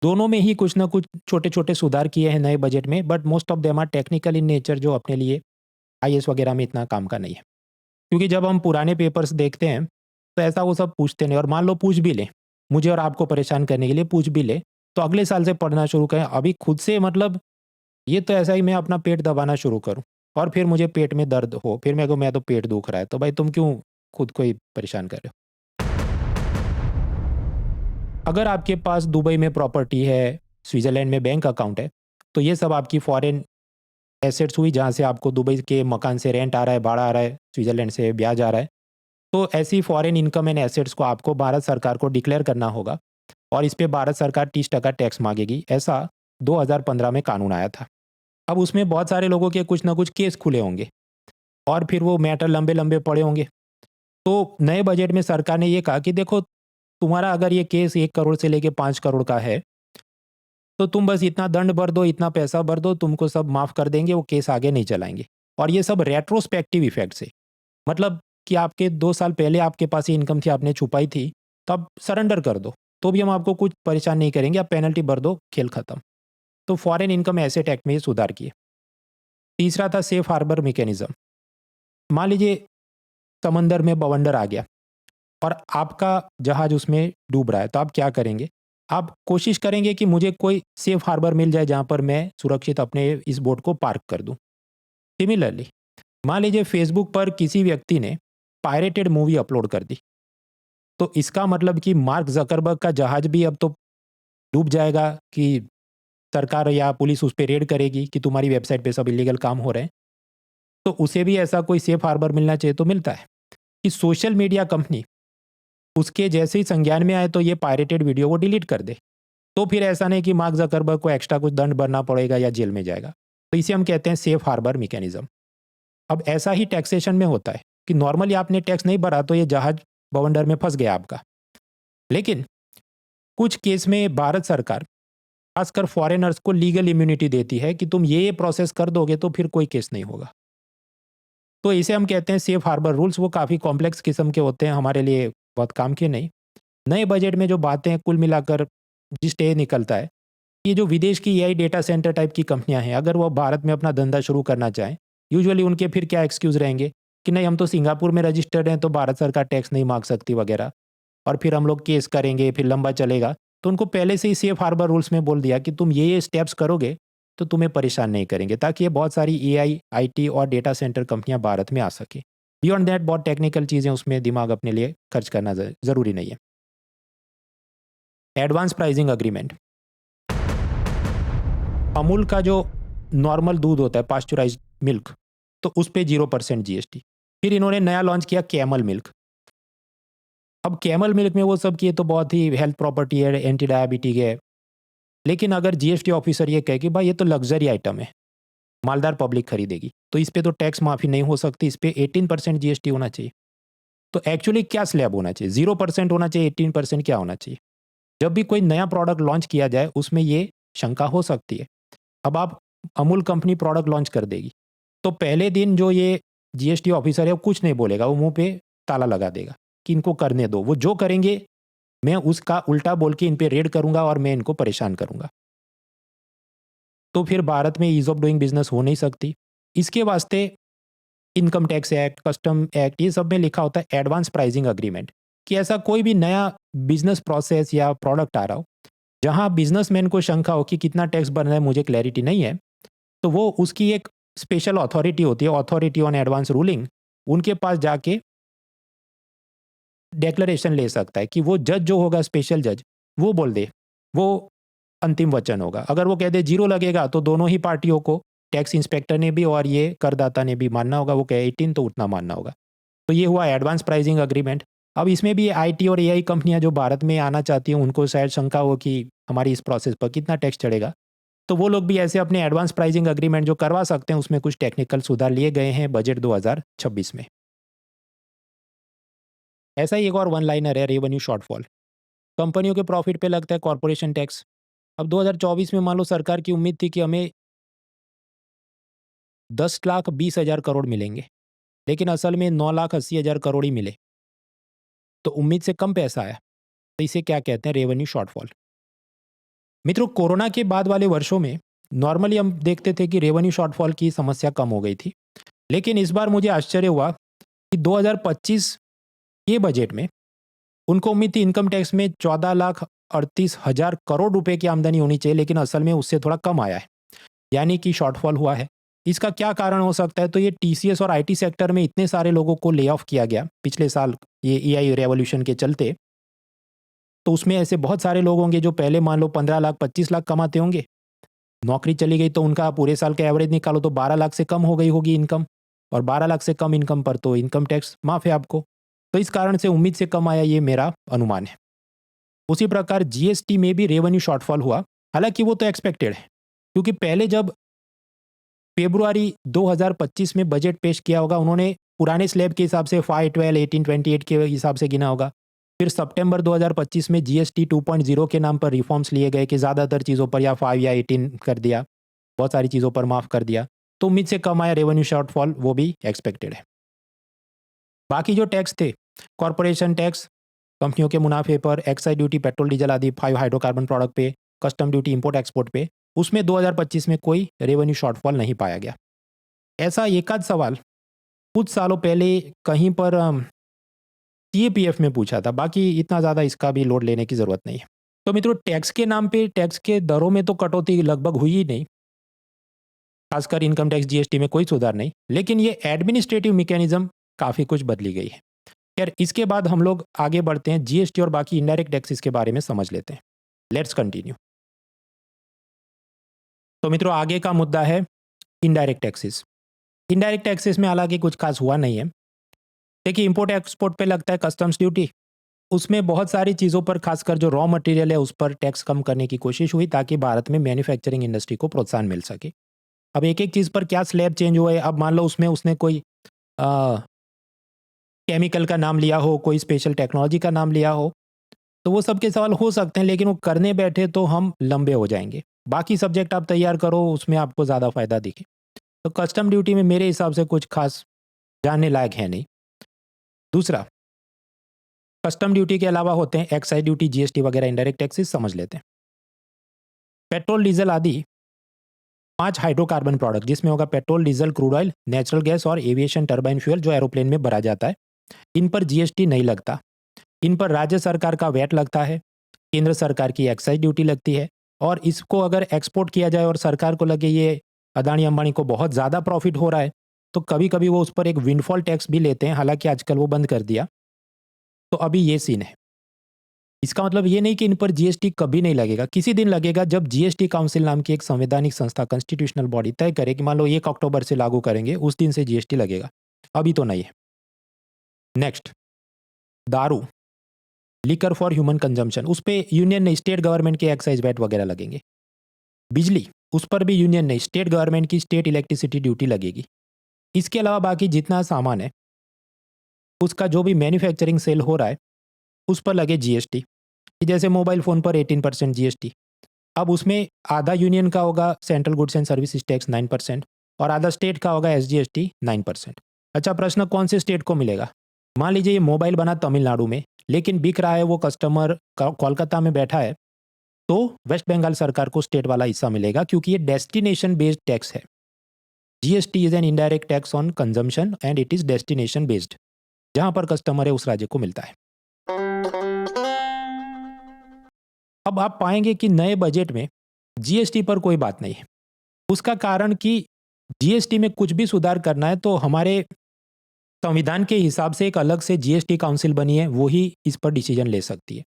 दोनों में ही कुछ न कुछ छोटे-छोटे सुधार किए हैं नए बजट में, but most of them are technical in nature, जो अपने लिए आईएएस वगैरह में इतना काम का नहीं है। क्योंकि जब हम पुराने पेपर्स देखते हैं, तो ऐसा वो सब पूछते नहीं, और मान लो पूछ भी लें, मुझे और आपको परेशान करने के लिए पूछ भी लें, तो अगले साल से पढ़ना शुरू करें। अभी खुद से मतलब ये तो ऐसा ही मैं अपना पेट दबाना शुरू करूँ और फिर मुझे पेट में दर्द हो, फिर मेरे को मैं तो पेट दुख रहा है, तो भाई तुम क्यों खुद को ही परेशान कर रहे हो? अगर आपके पास दुबई में प्रॉपर्टी है, स्विट्ज़रलैंड में बैंक अकाउंट है, तो ये सब आपकी फॉरेन एसेट्स हुई, जहाँ से आपको दुबई के मकान से रेंट आ रहा है, भाड़ा आ रहा है, स्विट्ज़रलैंड से ब्याज आ रहा है। तो ऐसी फॉरेन इनकम एंड एसेट्स को आपको भारत सरकार को डिक्लेयर करना होगा और इस पे भारत सरकार 30% टैक्स माँगेगी। ऐसा 2015 में कानून आया था। अब उसमें बहुत सारे लोगों के कुछ ना कुछ केस खुले होंगे और फिर वो मैटर लंबे-लंबे पड़े होंगे। तो नए बजट में सरकार ने ये कहा कि देखो, तुम्हारा अगर ये केस 1 करोड़ से लेके 5 करोड़ का है, तो तुम बस इतना दंड भर दो, इतना पैसा भर दो, तुमको सब माफ़ कर देंगे, वो केस आगे नहीं चलाएँगे। और ये सब रेट्रोस्पेक्टिव इफ़ेक्ट से, मतलब कि आपके 2 साल पहले आपके पास ये इनकम थी, आपने छुपाई थी, तो आप सरेंडर कर दो, तो भी हम आपको कुछ परेशान नहीं करेंगे, आप पेनल्टी भर दो, खेल खत्म। तो फॉरेन इनकम एसेट एक्ट में ये सुधार किए। तीसरा था सेफ हार्बर मैकेनिज़्म। मान लीजिए समंदर में बवंडर आ गया और आपका जहाज उसमें डूब रहा है, तो आप क्या करेंगे? आप कोशिश करेंगे कि मुझे कोई सेफ हार्बर मिल जाए जहाँ पर मैं सुरक्षित अपने इस बोट को पार्क कर दूँ। सिमिलरली मान लीजिए फेसबुक पर किसी व्यक्ति ने पायरेटेड मूवी अपलोड कर दी, तो इसका मतलब कि मार्क जकरबर्ग का जहाज भी अब तो डूब जाएगा कि सरकार या पुलिस उस पर रेड करेगी कि तुम्हारी वेबसाइट पे सब इलीगल काम हो रहे हैं। तो उसे भी ऐसा कोई सेफ हार्बर मिलना चाहिए, तो मिलता है कि सोशल मीडिया कंपनी उसके जैसे ही संज्ञान में आए तो ये पायरेटेड वीडियो वो डिलीट कर दे। तो फिर ऐसा नहीं कि मार्क जकरबर्ग को एक्स्ट्रा कुछ दंड भरना पड़ेगा या जेल में जाएगा। तो इसे हम कहते हैं सेफ हार्बर मैकेनिज्म। अब ऐसा ही टैक्सेशन में होता है कि नॉर्मली आपने टैक्स नहीं भरा तो ये जहाज बवंडर में फंस गया आपका। लेकिन कुछ केस में भारत सरकार खासकर फॉरेनर्स को लीगल इम्यूनिटी देती है कि तुम ये प्रोसेस कर दोगे तो फिर कोई केस नहीं होगा। तो इसे हम कहते हैं सेफ हार्बर रूल्स। वो काफ़ी कॉम्प्लेक्स किस्म के होते हैं, हमारे लिए बहुत काम के नहीं। नए बजट में जो बातें कुल मिलाकर जिस ये निकलता है, ये जो विदेश की एआई डेटा सेंटर टाइप की कंपनियां हैं, अगर वो भारत में अपना धंधा शुरू करना चाहें, यूजुअली उनके फिर क्या एक्सक्यूज़ रहेंगे कि नहीं हम तो सिंगापुर में रजिस्टर्ड हैं तो भारत सरकार टैक्स नहीं मांग सकती वगैरह, और फिर हम लोग केस करेंगे, फिर लंबा चलेगा। तो उनको पहले से ही सेफ हार्बर रूल्स में बोल दिया कि तुम ये स्टेप्स करोगे तो तुम्हें परेशान नहीं करेंगे, ताकि ये बहुत सारी एआई, आईटी और डेटा सेंटर कंपनियां भारत में आ सके। बियॉन्ड दैट बहुत टेक्निकल चीज़ें, उसमें दिमाग अपने लिए खर्च करना ज़रूरी नहीं है। Advance pricing agreement. अमूल का जो नॉर्मल दूध होता है, पास्चुराइज्ड मिल्क, तो उस पे 0% जीएसटी। फिर इन्होंने नया लॉन्च किया कैमल मिल्क। अब कैमल मिल्क में वो सब किए तो बहुत ही हेल्थ प्रॉपर्टी है, एंटी डायबिटिक है। लेकिन अगर जीएसटी ऑफिसर ये कहे कि भाई ये तो लग्जरी आइटम है, मालदार पब्लिक खरीदेगी, तो इस पे तो टैक्स माफ़ी नहीं हो सकती, इस पे 18% जीएसटी होना चाहिए। तो एक्चुअली क्या स्लैब होना चाहिए? 0% होना चाहिए, 18% क्या होना चाहिए? जब भी कोई नया प्रोडक्ट लॉन्च किया जाए उसमें ये शंका हो सकती है। अब आप अमूल कंपनी प्रोडक्ट लॉन्च कर देगी, तो पहले दिन जो ये जीएसटी ऑफिसर है वो कुछ नहीं बोलेगा, वो मुंह पे ताला लगा देगा कि इनको करने दो, वो जो करेंगे मैं उसका उल्टा बोल के इन पे रेड करूंगा और मैं इनको परेशान करूंगा। तो फिर भारत में ईज ऑफ डूइंग बिजनेस हो नहीं सकती। इसके वास्ते income tax act, custom act, ये सब में लिखा होता है एडवांस प्राइसिंग अग्रीमेंट, कि ऐसा कोई भी नया बिजनेस प्रोसेस या प्रोडक्ट आ रहा हो जहां बिजनेसमैन को शंका हो कि कितना टैक्स भरना है, मुझे क्लैरिटी नहीं है, तो वो उसकी एक स्पेशल अथॉरिटी होती है, अथॉरिटी ऑन एडवांस रूलिंग, उनके पास जाके डेक्लरेशन ले सकता है कि वो जज जो होगा, स्पेशल जज, वो बोल दे, वो अंतिम वचन होगा। अगर वो कह दे 0 लगेगा तो दोनों ही पार्टियों को, टैक्स इंस्पेक्टर ने भी और ये करदाता ने भी मानना होगा, वो कहे 18 तो उतना मानना होगा। तो ये हुआ एडवांस प्राइसिंग अग्रीमेंट। अब इसमें भी आईटी और एआई कंपनियां जो भारत में आना चाहती हैं उनको शायद शंका हो कि हमारी इस प्रोसेस पर कितना टैक्स चढ़ेगा, तो वो लोग भी ऐसे अपने एडवांस प्राइसिंग अग्रीमेंट जो करवा सकते हैं, उसमें कुछ टेक्निकल सुधार लिए गए हैं बजट 2026 में। ऐसा ही एक और वन लाइनर है, रेवेन्यू शॉर्टफॉल। कंपनियों के प्रॉफिट पे लगता है कॉर्पोरेशन टैक्स। अब 2024 में मान लो सरकार की उम्मीद थी कि हमें 10,20,000 करोड़ मिलेंगे, लेकिन असल में 9,80,000 करोड़ ही मिले, तो उम्मीद से कम पैसा आया। तो इसे क्या कहते हैं? Revenue shortfall. मित्रों, कोरोना के बाद वाले वर्षों में नॉर्मली हम देखते थे कि रेवेन्यू शॉर्टफॉल की समस्या कम हो गई थी, लेकिन इस बार मुझे आश्चर्य हुआ कि 2025 के बजट में उनको उम्मीद थी इनकम टैक्स में 14,38,000 करोड़ रुपए की आमदनी होनी चाहिए, लेकिन असल में उससे थोड़ा कम आया है, यानी कि शॉर्टफॉल हुआ है। इसका क्या कारण हो सकता है? तो ये टीसीएस और आईटी सेक्टर में इतने सारे लोगों को ले ऑफ किया गया पिछले साल, ये एआई रेवोल्यूशन के चलते। तो उसमें ऐसे बहुत सारे लोग होंगे जो पहले मान लो 15 लाख 25 लाख कमाते होंगे, नौकरी चली गई तो उनका पूरे साल का एवरेज निकालो तो 12 लाख से कम हो गई होगी इनकम, और 12 लाख से कम इनकम पर तो इनकम टैक्स माफ है आपको। तो इस कारण से उम्मीद से कम आया, ये मेरा अनुमान है। उसी प्रकार जीएसटी में भी रेवेन्यू शॉर्टफॉल हुआ, हालांकि वो तो एक्सपेक्टेड है, क्योंकि पहले जब फरवरी 2025 में बजट पेश किया होगा उन्होंने पुराने स्लैब के हिसाब से 5, 12, 18, 28 के हिसाब से गिना होगा। फिर सितंबर 2025 में जीएसटी 2.0 के नाम पर रिफॉर्म्स लिए गए कि ज़्यादातर चीज़ों पर या 5 या 18 कर दिया, बहुत सारी चीज़ों पर माफ़ कर दिया, तो उम्मीद से कम आया रेवेन्यू शॉर्टफॉल, वो भी एक्सपेक्टेड है। बाकी जो टैक्स थे, कॉरपोरेशन टैक्स कंपनियों के मुनाफे पर, एक्साइज ड्यूटी पेट्रोल डीजल आदि 5 हाइड्रोकार्बन प्रोडक्ट पे, कस्टम ड्यूटी इंपोर्ट एक्सपोर्ट पे, उसमें 2025 में कोई रेवेन्यू शॉर्टफॉल नहीं पाया गया। ऐसा एक आध सवाल कुछ सालों पहले कहीं पर सीएपीएफ में पूछा था, बाकी इतना ज़्यादा इसका भी लोड लेने की ज़रूरत नहीं है। तो मित्रों, टैक्स के नाम पे टैक्स के दरों में तो कटौती लगभग हुई ही नहीं, खासकर इनकम टैक्स जीएसटी में कोई सुधार नहीं, लेकिन ये एडमिनिस्ट्रेटिव मैकेनिज्म काफ़ी कुछ बदली गई है। खैर इसके बाद हम लोग आगे बढ़ते हैं, जीएसटी और बाकी इनडायरेक्ट टैक्सेस के बारे में समझ लेते हैं। Let's continue. तो मित्रों आगे का मुद्दा है इनडायरेक्ट टैक्सेस। इनडायरेक्ट टैक्सेस में हालांकि कुछ खास हुआ नहीं है। देखिए इंपोर्ट एक्सपोर्ट पे लगता है कस्टम्स ड्यूटी, उसमें बहुत सारी चीज़ों पर खासकर जो रॉ मटेरियल है उस पर टैक्स कम करने की कोशिश हुई ताकि भारत में मैन्युफैक्चरिंग इंडस्ट्री को प्रोत्साहन मिल सके। अब एक एक चीज़ पर क्या स्लैब चेंज हुआ है, अब मान लो उसमें उसने कोई केमिकल का नाम लिया हो, कोई स्पेशल टेक्नोलॉजी का नाम लिया हो, तो वो सब के सवाल हो सकते हैं, लेकिन वो करने बैठे तो हम लंबे हो जाएंगे। बाकी सब्जेक्ट आप तैयार करो, उसमें आपको ज़्यादा फायदा दिखे। तो कस्टम ड्यूटी में मेरे हिसाब से कुछ खास जानने लायक है नहीं। दूसरा, कस्टम ड्यूटी के अलावा होते हैं एक्साइज ड्यूटी, जीएसटी वगैरह इनडायरेक्ट टैक्सेस, समझ लेते हैं। पेट्रोल डीजल आदि 5 हाइड्रोकार्बन प्रोडक्ट जिसमें होगा petrol, diesel, crude oil, natural gas और एविएशन टर्बाइन फ्यूल जो एरोप्लेन में भरा जाता है, इन पर जीएसटी नहीं लगता। इन पर राज्य सरकार का वैट लगता है, केंद्र सरकार की एक्साइज ड्यूटी लगती है, और इसको अगर एक्सपोर्ट किया जाए और सरकार को लगे ये अदानी अंबानी को बहुत ज़्यादा प्रॉफिट हो रहा है, तो कभी कभी वो उस पर एक विंडफॉल टैक्स भी लेते हैं, हालांकि आजकल वो बंद कर दिया। तो अभी ये सीन है। इसका मतलब ये नहीं कि इन पर जीएसटी कभी नहीं लगेगा, किसी दिन लगेगा जब जीएसटी काउंसिल नाम की एक संवैधानिक संस्था, कॉन्स्टिट्यूशनल बॉडी तय करे कि मान लो 1 अक्टूबर से लागू करेंगे, उस दिन से जीएसटी लगेगा। अभी तो नहीं है। नेक्स्ट, दारू, लिकर फॉर ह्यूमन कंजम्पशन, उस पर यूनियन ने स्टेट गवर्नमेंट के एक्साइज वैट वगैरह लगेंगे। बिजली, उस पर भी यूनियन ने स्टेट गवर्नमेंट की स्टेट इलेक्ट्रिसिटी ड्यूटी लगेगी। इसके अलावा बाकी जितना सामान है उसका जो भी मैन्युफैक्चरिंग सेल हो रहा है उस पर लगे जीएसटी। जैसे मोबाइल फ़ोन पर 18% जीएसटी। अब उसमें आधा यूनियन का होगा central goods and services tax 9% और आधा स्टेट का होगा एसजीएसटी 9%। अच्छा, प्रश्न कौन से स्टेट को मिलेगा? मान लीजिए ये मोबाइल बना तमिलनाडु में, लेकिन बिक रहा है वो कस्टमर कोलकाता में बैठा है, तो वेस्ट बंगाल सरकार को स्टेट वाला हिस्सा मिलेगा क्योंकि ये डेस्टिनेशन बेस्ड टैक्स है। GST is an indirect tax on consumption and it is destination based, जहां पर कस्टमर है उस राज्य को मिलता है। अब आप पाएंगे कि नए बजट में जीएसटी पर कोई बात नहीं है। उसका कारण कि जीएसटी में कुछ भी सुधार करना है तो हमारे संविधान के हिसाब से एक अलग से जीएसटी काउंसिल बनी है, वो ही इस पर डिसीजन ले सकती है,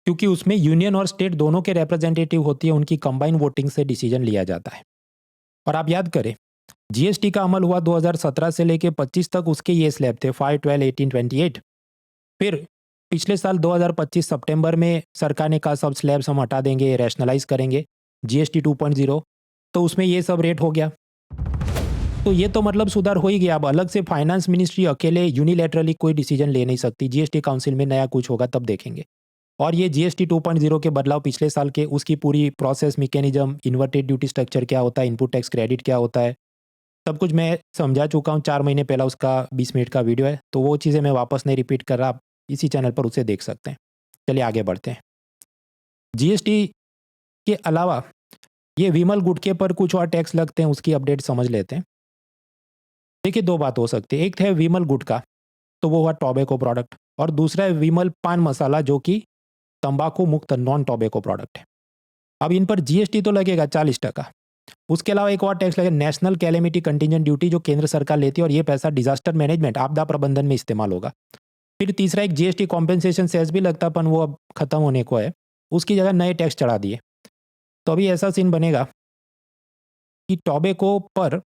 क्योंकि उसमें यूनियन और स्टेट दोनों के रिप्रेजेंटेटिव होती है, उनकी कंबाइन वोटिंग से डिसीजन लिया जाता है। और आप याद करें, जीएसटी का अमल हुआ 2017 से लेकर 25 तक, उसके ये स्लैब थे 5, 12, 18, 28। फिर पिछले साल 2025 सितंबर में सरकार ने कहा सब स्लैब्स हम हटा देंगे, रैशनलाइज करेंगे जीएसटी 2.0, तो उसमें ये सब रेट हो गया। तो ये तो मतलब सुधार हो ही गया। अब अलग से फाइनेंस मिनिस्ट्री अकेले यूनिलैटरली कोई डिसीजन ले नहीं सकती, जीएसटी काउंसिल में नया कुछ होगा तब देखेंगे। और ये जीएसटी 2.0 के बदलाव पिछले साल के, उसकी पूरी process, mechanism, inverted duty structure क्या होता है, इनपुट टैक्स क्रेडिट क्या होता है, सब कुछ मैं समझा चुका हूँ। 4 महीने पहला उसका 20 मिनट का वीडियो है, तो वो चीज़ें मैं वापस नहीं रिपीट कर रहा, आप इसी चैनल पर उसे देख सकते हैं। चलिए आगे बढ़ते हैं। जीएसटी के अलावा ये विमल गुटखे पर कुछ और टैक्स लगते हैं, उसकी अपडेट समझ लेते हैं। देखिए दो बात हो सकती है, एक है विमल गुटखा, तो वो हुआ टोबैको प्रोडक्ट, और दूसरा है विमल पान मसाला जो कि तंबाकू मुक्त नॉन टोबैको प्रोडक्ट है। अब इन पर जीएसटी तो लगेगा 40%। उसके अलावा एक और टैक्स लगेगा नेशनल कैलेमिटी कंटिजेंट ड्यूटी, जो केंद्र सरकार लेती है, और ये पैसा डिजास्टर मैनेजमेंट, आपदा प्रबंधन में इस्तेमाल होगा। फिर तीसरा एक जीएसटी कॉम्पेंसेशन सेस भी लगता, पर वो अब खत्म होने को है, उसकी जगह नए टैक्स चढ़ा दिए। तो अभी ऐसा सीन बनेगा कि टोबैको पर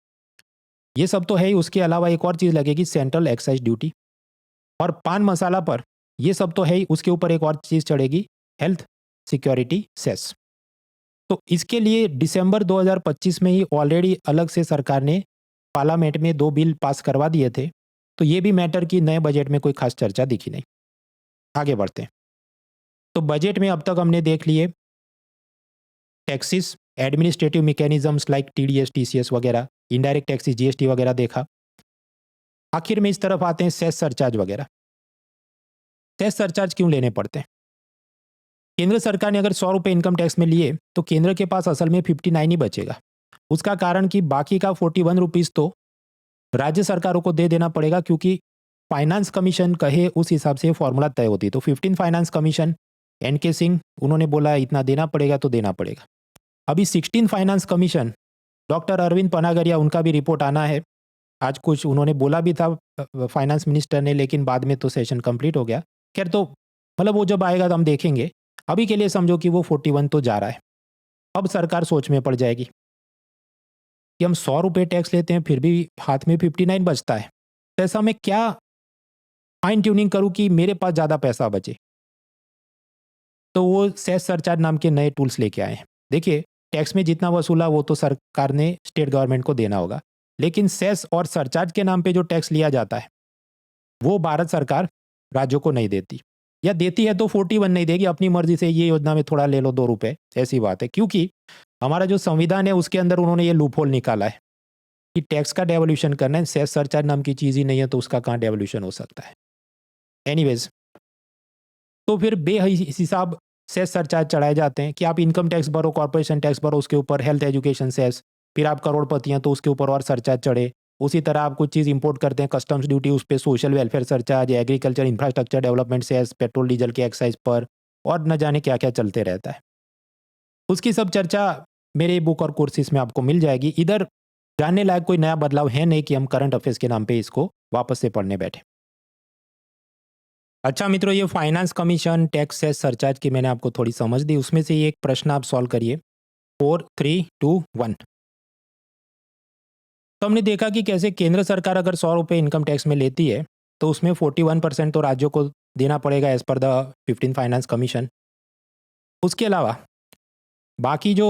ये सब तो है ही, उसके अलावा एक और चीज़ लगेगी सेंट्रल एक्साइज ड्यूटी, और पान मसाला पर ये सब तो है ही, उसके ऊपर एक और चीज़ चढ़ेगी हेल्थ सिक्योरिटी सेस। तो इसके लिए दिसंबर 2025 में ही ऑलरेडी अलग से सरकार ने पार्लियामेंट में 2 बिल पास करवा दिए थे, तो ये भी मैटर की नए बजट में कोई खास चर्चा दिखी नहीं। आगे बढ़ते हैं। तो बजट में अब तक हमने देख लिए taxes, administrative mechanisms like TDS, TCS वगैरह, इनडायरेक्ट टैक्सेस, जीएसटी वगैरह देखा। आखिर में इस तरफ आते हैं सेस सरचार्ज वगैरह। सेस सरचार्ज क्यों लेने पड़ते हैं? केंद्र सरकार ने अगर 100 रुपये इनकम टैक्स में लिए तो केंद्र के पास असल में 59 ही बचेगा। उसका कारण कि बाकी का 41 रुपीज़ तो राज्य सरकारों को दे देना पड़ेगा, क्योंकि फाइनेंस कमीशन कहे उस हिसाब से फॉर्मूला तय होती है। तो 15 फाइनेंस कमीशन, एनके सिंह, उन्होंने बोला इतना देना पड़ेगा तो देना पड़ेगा। अभी 16 फाइनेंस कमीशन, डॉक्टर अरविंद पनागरिया, उनका भी रिपोर्ट आना है, आज कुछ उन्होंने बोला भी था फाइनेंस मिनिस्टर ने, लेकिन बाद में तो सेशन कंप्लीट हो गया। खैर, तो मतलब वो जब आएगा तो हम देखेंगे। अभी के लिए समझो कि वो 41 तो जा रहा है। अब सरकार सोच में पड़ जाएगी कि हम 100 रुपये टैक्स लेते हैं फिर भी हाथ में 59 बचता है, तो ऐसा मैं क्या फाइन ट्यूनिंग करूं कि मेरे पास ज़्यादा पैसा बचे। तो वो सेस सरचार्ज नाम के नए टूल्स लेके आए हैं। देखिए, टैक्स में जितना वसूला वो तो सरकार ने स्टेट गवर्नमेंट को देना होगा, लेकिन सेस और सरचार्ज के नाम पे जो टैक्स लिया जाता है वो भारत सरकार राज्यों को नहीं देती, या देती है तो 41 नहीं देगी, अपनी मर्जी से ये योजना में थोड़ा ले लो 2 रुपए, ऐसी बात है। क्योंकि हमारा जो संविधान है उसके अंदर उन्होंने ये लूपहोल निकाला है कि टैक्स का डेवोल्यूशन करना है, सेस सरचार्ज नाम की चीज़ ही नहीं है तो उसका कहाँ डेवोल्यूशन हो सकता है। एनीवेज, तो फिर बेहिसाब सेस सरचार्ज चढ़ाए जाते हैं कि आप इनकम टैक्स भरो, कॉर्पोरेशन टैक्स भरो, उसके ऊपर हेल्थ एजुकेशन सेस, फिर आप करोड़पति हैं तो उसके ऊपर और सरचार्ज चढ़े। उसी तरह आप कुछ चीज़ इंपोर्ट करते हैं, कस्टम्स ड्यूटी, उस पर social welfare surcharge, agriculture infrastructure development cess, petrol diesel के एक्साइज पर, और न जाने क्या क्या चलते रहता है। उसकी सब चर्चा मेरे बुक और कोर्सेज में आपको मिल जाएगी। इधर जानने लायक कोई नया बदलाव है नहीं कि हम करंट अफेयर्स के नाम पे इसको वापस से पढ़ने बैठे। अच्छा मित्रों, ये finance commission, tax cess, surcharge की मैंने आपको थोड़ी समझ दी। उसमें से ये एक प्रश्न आप सॉल्व करिए। 4, 3, 2, 1। तो हमने देखा कि कैसे केंद्र सरकार अगर 100 रुपये इनकम टैक्स में लेती है तो उसमें 41% तो राज्यों को देना पड़ेगा as per the 15 finance commission. उसके अलावा बाकी जो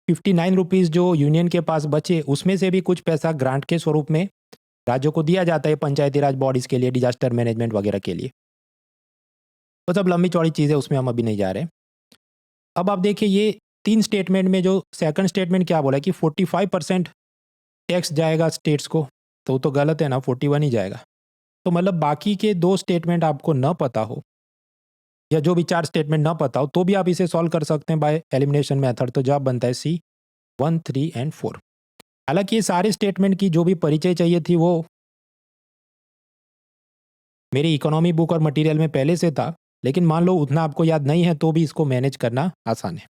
59 रुपीज़ जो यूनियन के पास बचे उसमें से भी कुछ पैसा ग्रांट के स्वरूप में राज्यों को दिया जाता है पंचायती राज बॉडीज़ के लिए, डिजास्टर मैनेजमेंट वगैरह के लिए। तो सब लंबी चौड़ी चीज़ है, उसमें हम अभी नहीं जा रहे। अब आप देखिए, ये 3 स्टेटमेंट में जो सेकंड स्टेटमेंट क्या बोला है कि 45% टैक्स जाएगा स्टेट्स को, तो वो तो गलत है ना, 41 ही जाएगा। तो मतलब बाकी के 2 स्टेटमेंट आपको न पता हो, या जो भी 4 स्टेटमेंट न पता हो, तो भी आप इसे सॉल्व कर सकते हैं बाय एलिमिनेशन मेथड। तो जवाब बनता है सी, 1, 3 एंड 4। हालांकि ये सारे स्टेटमेंट की जो भी परिचय चाहिए थी वो मेरी इकोनॉमी बुक और मटेरियल में पहले से था, लेकिन मान लो उतना आपको याद नहीं है तो भी इसको मैनेज करना आसान है।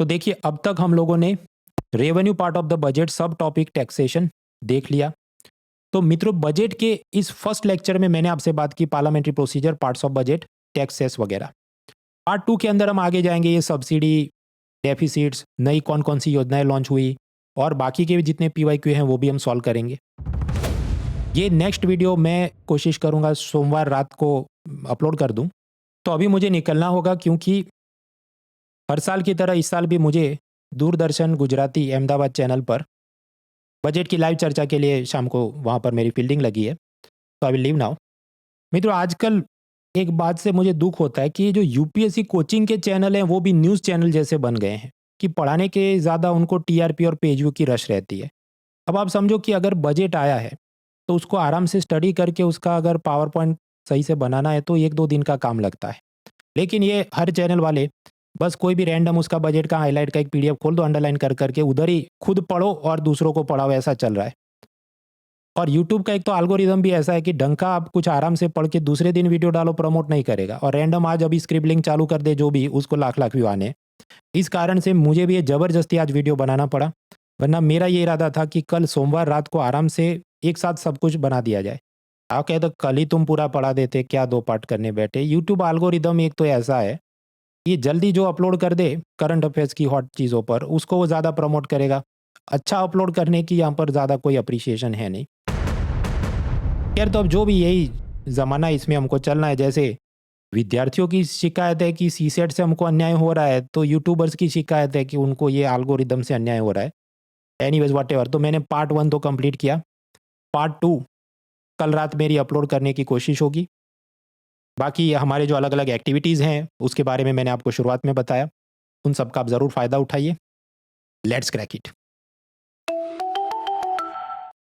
तो देखिए, अब तक हम लोगों ने revenue part of the budget, सब टॉपिक टैक्सेशन देख लिया। तो मित्रों, बजट के इस फर्स्ट लेक्चर में मैंने आपसे बात की parliamentary procedure, parts of budget, taxes वगैरह। पार्ट 2 के अंदर हम आगे जाएंगे, ये सब्सिडी, डेफिसिट्स, नई कौन कौन सी योजनाएं लॉन्च हुई, और बाकी के जितने PYQ हैं वो भी हम सॉल्व करेंगे। ये नेक्स्ट वीडियो मैं कोशिश करूंगा सोमवार रात को अपलोड कर दूं। तो अभी मुझे निकलना होगा, क्योंकि हर साल की तरह इस साल भी मुझे दूरदर्शन गुजराती अहमदाबाद चैनल पर बजट की लाइव चर्चा के लिए शाम को वहाँ पर मेरी फील्डिंग लगी है। तो आई विल लीव नाउ। मित्रों, आजकल एक बात से मुझे दुख होता है कि जो UPSC कोचिंग के चैनल हैं वो भी न्यूज़ चैनल जैसे बन गए हैं कि पढ़ाने के ज़्यादा उनको TRP और पेज व्यू की रश रहती है। अब आप समझो कि अगर बजट आया है तो उसको आराम से स्टडी करके उसका अगर पावर पॉइंट सही से बनाना है तो 1-2 दिन का काम लगता है। लेकिन ये हर चैनल वाले बस कोई भी रैंडम उसका बजट का हाईलाइट का एक PDF खोल दो, अंडरलाइन कर करके उधर ही खुद पढ़ो और दूसरों को पढ़ाओ, ऐसा चल रहा है। और यूट्यूब का एक तो एल्गोरिदम भी ऐसा है कि ढंग का आप कुछ आराम से पढ़ के दूसरे दिन वीडियो डालो, प्रमोट नहीं करेगा, और रैंडम आज अभी स्क्रिबलिंग चालू कर दे जो भी, उसको लाख लाख व्यू आने। इस कारण से मुझे भी ये ज़बरदस्ती आज वीडियो बनाना पड़ा, वरना मेरा ये इरादा था कि कल सोमवार रात को आराम से एक साथ सब कुछ बना दिया जाए। आप कहे तो कल ही तुम पूरा पढ़ा देते, क्या 2 पार्ट करने बैठे। यूट्यूब एल्गोरिदम एक तो ऐसा है, ये जल्दी जो अपलोड कर दे करंट अफेयर्स की हॉट चीज़ों पर, उसको वो ज़्यादा प्रमोट करेगा। अच्छा अपलोड करने की यहाँ पर ज़्यादा कोई अप्रिसिएशन है नहीं। खैर, तो अब जो भी यही ज़माना है इसमें हमको चलना है। जैसे विद्यार्थियों की शिकायत है कि CSET से हमको अन्याय हो रहा है, तो यूट्यूबर्स की शिकायत है कि उनको ये एल्गोरिदम से अन्याय हो रहा है। एनीवेज व्हाटएवर, तो मैंने पार्ट 1 तो कंप्लीट किया। पार्ट 2 कल रात मेरी अपलोड करने की कोशिश होगी। बाकी हमारे जो अलग अलग एक्टिविटीज़ हैं उसके बारे में मैंने आपको शुरुआत में बताया, उन सब का आप ज़रूर फ़ायदा उठाइए। Let's crack it.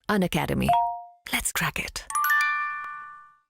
An Academy. Let's crack it.